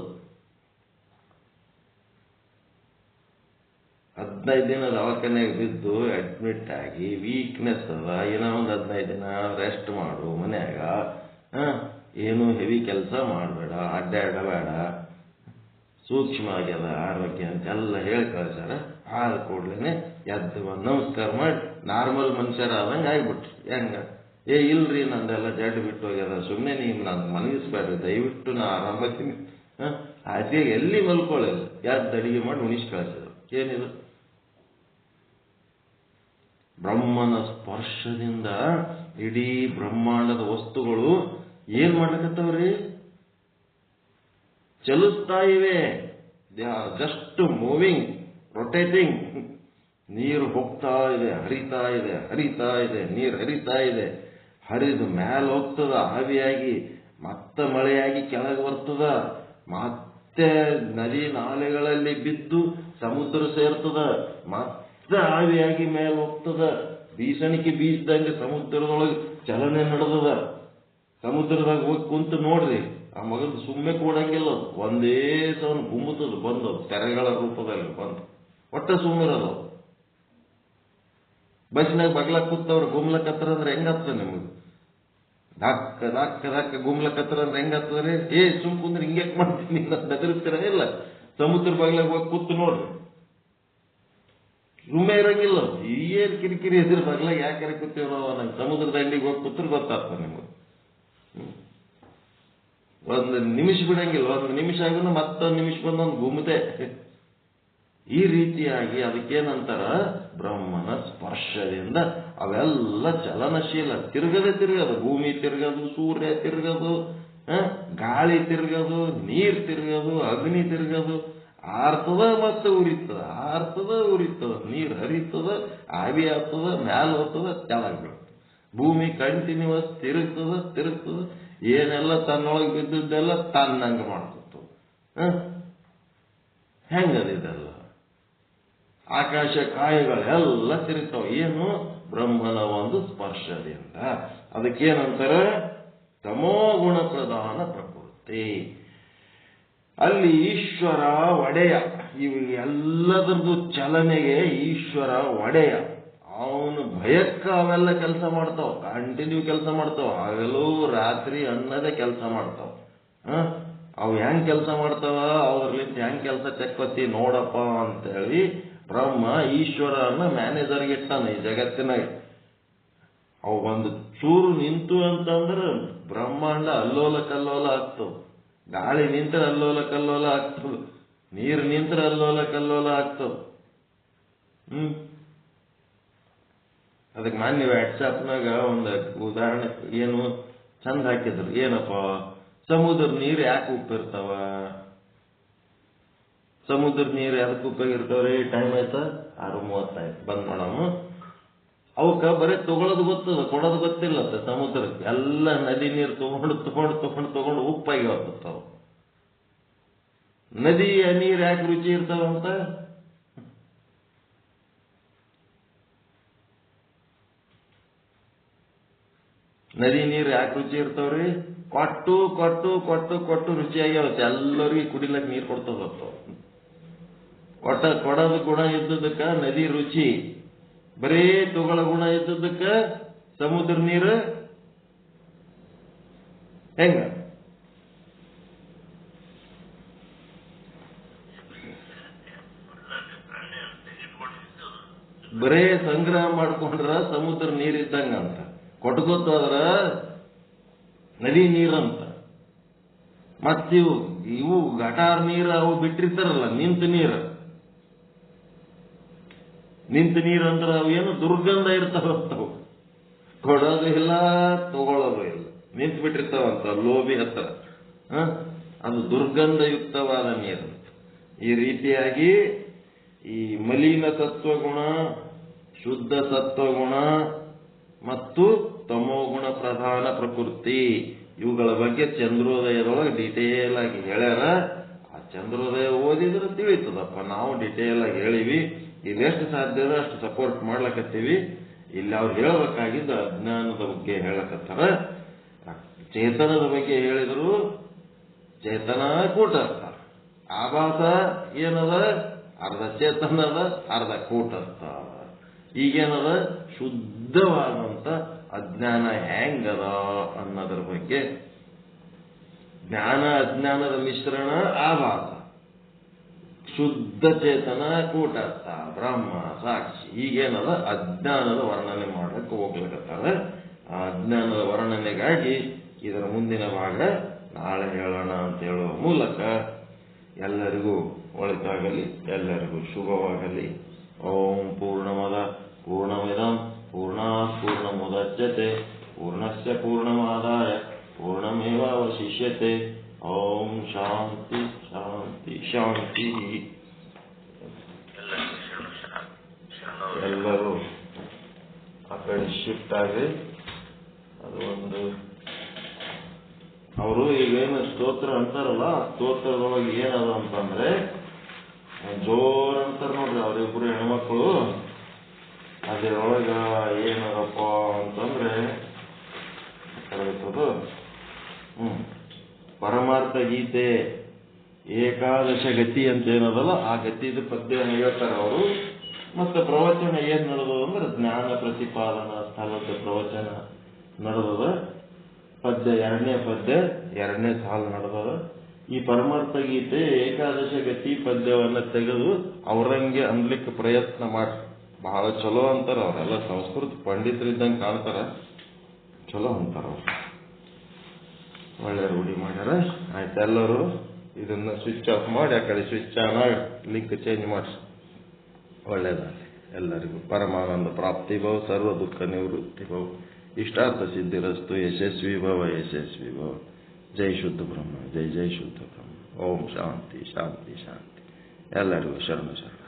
15 ದಿನ ದವಾಖಾನೆಗೆ ಬಿದ್ದು ಅಡ್ಮಿಟ್ ಆಗಿ ವೀಕ್ನೆಸ್ ಅದ, ಏನೋ ಒಂದು 15 ದಿನ ರೆಸ್ಟ್ ಮಾಡು ಮನ್ಯಾಗ, ಏನು ಹೆವಿ ಕೆಲಸ ಮಾಡಬೇಡ, ಅಡ್ಡಾಡಬೇಡ, ಸೂಕ್ಷ್ಮ ಆಗ್ಯದ ಆರೋಗ್ಯ ಅಂತೆಲ್ಲ ಹೇಳಿ ಕಳ್ಸಾರ. ಆದ ಕೂಡ್ಲೇನೆ ಎದ್ದು ನಮಸ್ಕಾರ ಮಾಡಿ ನಾರ್ಮಲ್ ಮನುಷ್ಯರಾದಂಗೆ ಆಗ್ಬಿಟ್ರಿ. ಹೆಂಗ? ಇಲ್ರಿ, ನಂದೆಲ್ಲ ಜಡ್ ಬಿಟ್ಟು ಹೋಗ್ಯದ, ಸುಮ್ಮನೆ ನೀವು ನಾನು ಮನಗಿಸ್ಬೇಡ್ರಿ, ದಯವಿಟ್ಟು ನಾ ಆರಾಮತ್ತೀನಿ. ಹಾಸಿಗೆ ಎಲ್ಲಿ ಮಲ್ಕೊಳ್ಳಿಲ್ಲ, ಎದ್ದು ಅಡಿಗೆ ಮಾಡಿ ಉಣಿಸಿ ಕಳಿಸಿದ್ರು. ಏನಿದು? ಬ್ರಹ್ಮನ ಸ್ಪರ್ಶದಿಂದ ಇಡೀ ಬ್ರಹ್ಮಾಂಡದ ವಸ್ತುಗಳು ಏನ್ ಮಾಡ್ಲಕತ್ತವ್ರಿ? ಚಲಿಸ್ತಾ ಇವೆ. They are just moving, rotating. ನೀರು ಹೋಗ್ತಾ ಇದೆ, ಹರಿತಾ ಇದೆ, ಹರಿತಾ ಇದೆ, ನೀರು ಹರಿತಾ ಇದೆ. ಹರಿದು ಮೇಲೆ ಹೋಗ್ತದ ಆವಿಯಾಗಿ, ಮತ್ತೆ ಮಳೆಯಾಗಿ ಕೆಳಗೆ ಬರ್ತದ, ಮತ್ತೆ ನದಿ ನಾಲೆಗಳಲ್ಲಿ ಬಿದ್ದು ಸಮುದ್ರ ಸೇರ್ತದ, ಮತ್ತೆ ಆವಿಯಾಗಿ ಮೇಲೆ ಹೋಗ್ತದ. ಬೀಸಣಿಕೆ ಬೀಸದಂಗೆ ಸಮುದ್ರದೊಳಗೆ ಚಲನೆ ನಡೆದದ. ಸಮುದ್ರದಾಗ ಹೋಗಿ ಕುಂತು ನೋಡ್ರಿ, ಆ ಮಗದ ಸುಮ್ಮನೆ ಕೂಡಂಗಿಲ್ಲ, ಒಂದೇ ಸವನ್ ಗುಮ್ಮುತ್ತದ ಬಂದು ತೆರೆಗಳ ರೂಪದಲ್ಲಿ ಬಂದು ಒಟ್ಟ ಸುಮ್ಮನಿರೋದು. ಬಸ್ನಾಗ ಬಗ್ಲ ಕೂತವ್ರು ಗುಮ್ಲಕತ್ರ ಅಂದ್ರೆ ಹೆಂಗಾಗ್ತದ ನಿಮ್ಗೆ? ದಾಕ್ಕ ದಾಕ್ಕ ದಾಕ್ಕ ಗುಮ್ಲಕತ್ರ ಅಂದ್ರೆ ಹೆಂಗಾಗ್ತದ್ರಿ? ಸುಮ್ ಕುಂದ್ರೆ ಹಿಂಗ್ಯಾಕ್ ಮಾಡ್ತೀನಿ ಬೆದರಿಸ್ತೀರ? ಇಲ್ಲ, ಸಮುದ್ರ ಬಗ್ಲಾಗ ಹೋಗಿ ಕೂತು ನೋಡ್ರಿ, ಸುಮ್ಮನೆ ಇರಂಗಿಲ್ಲ. ಏನ್ ಕಿರಿಕಿರಿ ಇದ್ರ ಬಗ್ಲಾಗ ಯಾಕೆ ಕೂತೀವೋ ನಂಗೆ ಸಮುದ್ರ ದಂಡಿಗೆ ಹೋಗಿ ಕೂತ್ರೆ ಗೊತ್ತಾಗ್ತದೆ ನಿಮ್ಗೆ. ಒಂದು ನಿಮಿಷ ಬಿಡಂಗಿಲ್ಲ, ಒಂದು ನಿಮಿಷ ಆಗ ಮತ್ತೊಂದು ನಿಮಿಷ ಬಂದೊಂದು ಗುಮ್ಮತೆ. ಈ ರೀತಿಯಾಗಿ ಅದಕ್ಕೇನಂತಾರ? ಬ್ರಹ್ಮನ ಸ್ಪರ್ಶದಿಂದ ಅವೆಲ್ಲ ಚಲನಶೀಲ, ತಿರುಗದು. ಭೂಮಿ ತಿರುಗದು, ಸೂರ್ಯ ತಿರುಗದು, ಗಾಳಿ ತಿರುಗದು, ನೀರ್ ತಿರುಗದು, ಅಗ್ನಿ ತಿರುಗದು, ಆರ್ತದ ಮತ್ತೆ ಉರಿತದ, ಆರ್ತದ ಉರಿತದ, ನೀರ್ ಹರಿತದ, ಆವಿ ಆಗ್ತದ, ಮ್ಯಾಲ ಹೋಗ್ತದ, ಕೆಳಗೆ ಬೀಳ್ತದ. ಭೂಮಿ ಕಂಟಿನ್ಯೂಸ್ ತಿರುಗ್ತದ. ಏನೆಲ್ಲ ತನ್ನೊಳಗೆ ಬಿದ್ದದ್ದೆಲ್ಲ ತನ್ನಂಗ ಮಾಡ್ಕೊತ. ಹೆಂಗದಿದೆಲ್ಲ? ಆಕಾಶ ಕಾಯಗಳೆಲ್ಲ ತಿರುಗ್ತಾವ. ಏನು? ಬ್ರಹ್ಮನ ಒಂದು ಸ್ಪರ್ಶದಿಂದ. ಅದಕ್ಕೇನಂತಾರೆ? ತಮೋಗುಣ ಪ್ರಧಾನ ಪ್ರಕೃತಿ. ಅಲ್ಲಿ ಈಶ್ವರ ಒಡೆಯ. ಇವು ಎಲ್ಲದರದ್ದು ಚಲನೆಗೆ ಈಶ್ವರ ಒಡೆಯ. ಅವನು ಭಯಕ್ಕ ಅವೆಲ್ಲ ಕೆಲಸ ಮಾಡ್ತಾವ, ಕಂಟಿನ್ಯೂ ಕೆಲಸ ಮಾಡ್ತಾವ, ಹಗಲು ರಾತ್ರಿ ಅನ್ನದೇ ಕೆಲಸ ಮಾಡ್ತಾವ. ಅವು ಹೆಂಗ್ ಕೆಲಸ ಮಾಡ್ತಾವ, ಅವ್ರಲಿಂದ ಹೆಂಗ್ ಕೆಲಸ ಚೆಕ್ಕೊತ್ತಿ ನೋಡಪ್ಪ ಅಂತೇಳಿ ಬ್ರಹ್ಮ ಈಶ್ವರನ ಮ್ಯಾನೇಜರ್ಗೆ ಇಟ್ಟಾನ ಈ ಜಗತ್ತಿನಾಗ. ಅವು ಒಂದು ಚೂರು ನಿಂತು ಅಂತಂದ್ರೆ ಬ್ರಹ್ಮಾಂಡ ಅಲ್ಲೋಲ ಕಲ್ಲೋಲ ಆಗ್ತವ. ಗಾಳಿ ನಿಂತ್ರೆ ಅಲ್ಲೋಲ ಕಲ್ಲೋಲ ಆಗ್ತದ, ನೀರು ನಿಂತ್ರೆ ಅಲ್ಲೋಲ ಕಲ್ಲೋಲ ಆಗ್ತವ. ಅದಕ್ಕೆ ಮಾನ್ಯ ವಾಟ್ಸಾಪ್ನಾಗ ಒಂದು ಉದಾಹರಣೆ ಏನು ಚಂದ ಹಾಕಿದ್ರು. ಏನಪ್ಪ? ಸಮುದ್ರ ನೀರು ಯಾಕೆ ಉಪ್ಪಿರ್ತಾವ? ಸಮುದ್ರ ನೀರು ಯಾಕೆ ಉಪ್ಪಾಗಿರ್ತಾವ್ರಿ? ಟೈಮ್ ಆಯ್ತಾ? 6:30 ಬಂದ್ ಮಾಡಮ್ಮ. ಅವಕ್ಕ ಬರೀ ತಗೊಳ್ಳೋದು ಗೊತ್ತದ, ಕೊಡೋದು ಗೊತ್ತಿಲ್ಲ ಸಮುದ್ರಕ್ಕೆ. ಎಲ್ಲ ನದಿ ನೀರು ತಗೊಂಡು ಉಪ್ಪಾಗಿ ಹೋಗ್ತಾವ. ನದಿಯ ನೀರು ಯಾಕೆ ರುಚಿ ಇರ್ತಾವಂತ? ನದಿ ನೀರು ಯಾಕೆ ರುಚಿ ಇರ್ತಾವ್ರಿ? ಕೊಟ್ಟು ರುಚಿಯಾಗಿ ಎಲ್ಲರಿಗೂ ಕುಡಿಲಕ್ ನೀರು ಕೊಡ್ತದ. ಕೊಡೋದು ಗುಣ ಇದ್ದದಕ್ಕ ನದಿ ರುಚಿ, ಬರೀ ತಗೊಳ್ಳೋ ಗುಣ ಇದ್ದದಕ್ಕ ಸಮುದ್ರ ನೀರು ಹೆಂಗ? ಬರೇ ಸಂಗ್ರಹ ಮಾಡ್ಕೊಂಡ್ರ ಸಮುದ್ರ ನೀರಿದ್ದಂಗಂತ, ಕೊಟ್ಕೋತಾದ್ರ ನದಿ ನೀರಂತ. ಇವು ಗಟಾರ್ ನೀರು ಅವು ಬಿಟ್ಟಿರ್ತಾರಲ್ಲ, ನಿಂತ ನೀರು ಅಂದ್ರೆ ಅವು ಏನು ದುರ್ಗಂಧ ಇರ್ತಾವಂತವು, ಕೊಡೋದು ಇಲ್ಲ ತಗೊಳ್ಳೋದು ಇಲ್ಲ, ನಿಂತು ಬಿಟ್ಟಿರ್ತಾವಂತ ಲೋಬಿ ಹತ್ರ. ಅದು ದುರ್ಗಂಧಯುಕ್ತವಾದ ನೀರು. ಈ ರೀತಿಯಾಗಿ ಈ ಮಲಿನ ಸತ್ವಗುಣ, ಶುದ್ಧ ಸತ್ವಗುಣ ಮತ್ತು ತಮೋಗುಣ ಪ್ರಧಾನ ಪ್ರಕೃತಿ, ಇವುಗಳ ಬಗ್ಗೆ ಚಂದ್ರೋದಯದೊಳಗೆ ಡಿಟೇಲ್ ಆಗಿ ಹೇಳ್ಯಾರ. ಆ ಚಂದ್ರೋದಯ ಓದಿದ್ರೆ ತಿಳಿತದಪ್ಪ. ನಾವು ಡಿಟೇಲ್ ಆಗಿ ಹೇಳಿವಿ. ಇಲ್ಲೆಷ್ಟು ಸಾಧ್ಯ ಅಷ್ಟು ಸಪೋರ್ಟ್ ಮಾಡ್ಲಕತ್ತೀವಿ. ಇಲ್ಲಿ ಅವ್ರು ಹೇಳಬೇಕಾಗಿದ್ದ ಅಜ್ಞಾನದ ಬಗ್ಗೆ ಹೇಳಕತ್ತಾರ. ಚೇತನದ ಬಗ್ಗೆ ಹೇಳಿದ್ರು. ಚೇತನ ಕೂಟಸ್ಥ, ಆಭಾಸ ಏನದ, ಅರ್ಧ ಚೇತನದ ಅರ್ಧ ಕೂಟಸ್ಥ. ಈಗೇನದ, ಶುದ್ಧವಾದಂತ ಅಜ್ಞಾನ ಹೆಂಗದ ಅನ್ನೋದ್ರ ಬಗ್ಗೆ. ಜ್ಞಾನ ಅಜ್ಞಾನದ ಮಿಶ್ರಣ ಆಭಾಸ, ಶುದ್ಧ ಚೇತನ ಕೂಟಸ್ಥ, ಬ್ರಹ್ಮ ಸಾಕ್ಷಿ. ಈಗೇನದ, ಅಜ್ಞಾನದ ವರ್ಣನೆ ಮಾಡಕ್ಕೆ ಹೋಗ್ಲಿಕತ್ತಾರ. ಆ ಅಜ್ಞಾನದ ವರ್ಣನೆಗಾಗಿ ಇದರ ಮುಂದಿನ ಭಾಗ ನಾಳೆ ಹೇಳೋಣ ಅಂತ ಹೇಳುವ ಮೂಲಕ ಎಲ್ಲರಿಗೂ ಒಳಿತಾಗಲಿ, ಎಲ್ಲರಿಗೂ ಶುಭವಾಗಲಿ. ಓಂ ಪೂರ್ಣಮದ ಪೂರ್ಣಮಿದಂ ಪೂರ್ಣಾತ್ ಪೂರ್ಣಮುದಚ್ಯತೆ ಪೂರ್ಣಸ್ಯ ಪೂರ್ಣಮಾದಾಯ ಪೂರ್ಣಮೇವಾವಶಿಷ್ಯತೆ. ಓಂ ಶಾಂತಿ ಶಾಂತಿ ಶಾಂತಿ. ಎಲ್ಲರೂ ಆ ಕಡೆ ಶಿಫ್ಟ್ ಆಗಿ ಅದು ಒಂದು ಅವರು ಈಗೇನು ಸ್ತೋತ್ರ ಅಂತಾರಲ್ಲ, ಸ್ತೋತ್ರದೊಳಗೆ ಏನದ ಅಂತಂದ್ರೆ ಜೋರ್ ಅಂತಾರ ನೋಡ್ರಿ ಅವರಿಬ್ರು ಹೆಣ್ಮಕ್ಳು. ಅದರೊಳಗ ಏನದಪ್ಪ ಅಂತಂದ್ರೆ ಪರಮಾರ್ಥ ಗೀತೆ ಏಕಾದಶ ಗತಿ ಅಂತ ಏನದಲ್ಲ, ಆ ಗತಿದ ಪದ್ಯ ಹೇಳ್ತಾರ ಅವರು. ಮತ್ತೆ ಪ್ರವಚನ ಏನ್ ನಡೆದದ ಅಂದ್ರೆ ಜ್ಞಾನ ಪ್ರತಿಪಾದನಾ ಸ್ಥಳದ ಪ್ರವಚನ ನಡೆದದ. ಪದ್ಯ ಎರಡನೇ ಸಾಲು ನಡೆದದ. ಈ ಪರಮಾರ್ಥ ಗೀತೆ ಏಕಾದಶ ಗತಿ ಪದ್ಯವನ್ನ ತೆಗೆದು ಅವರಂಗೆ ಅನ್ಲಿಕ್ಕೆ ಪ್ರಯತ್ನ ಮಾಡಿ ಬಹಳ ಚಲೋ ಅಂತಾರ. ಅವರೆಲ್ಲ ಸಂಸ್ಕೃತ ಪಂಡಿತರಿದ್ದಂಗೆ ಕಾಣ್ತಾರ, ಚಲೋ ಅಂತಾರ ಅವ್ರು. ಒಳ್ಳೆ ರೂಢಿ ಮಾಡ್ಯಾರ. ಆಯ್ತು, ಎಲ್ಲರೂ ಇದನ್ನ ಸ್ವಿಚ್ ಆಫ್ ಮಾಡಿ ಆ ಕಡೆ ಸ್ವಿಚ್ ಆನ್ ಆಗಿ ಲಿಂಕ್ ಚೇಂಜ್ ಮಾಡಿಸಿ. ಒಳ್ಳೇದಾಗಲಿ ಎಲ್ಲರಿಗೂ. ಪರಮಾನಂದ ಪ್ರಾಪ್ತಿ ಭವ, ಸರ್ವ ದುಃಖ ನಿವೃತ್ತಿ ಭವ, ಇಷ್ಟಾರ್ಥ ಸಿದ್ಧಿರಸ್ತು. ಯಶಸ್ವಿ ಭವ, ಯಶಸ್ವಿ ಭವ. ಜೈ ಶುದ್ಧ ಬ್ರಹ್ಮ, ಜೈ ಜೈ ಶುದ್ಧ ಬ್ರಹ್ಮ. ಓಂ ಶಾಂತಿ ಶಾಂತಿ ಶಾಂತಿ. ಎಲ್ಲರಿಗೂ ಶರಣ ಶರಣ.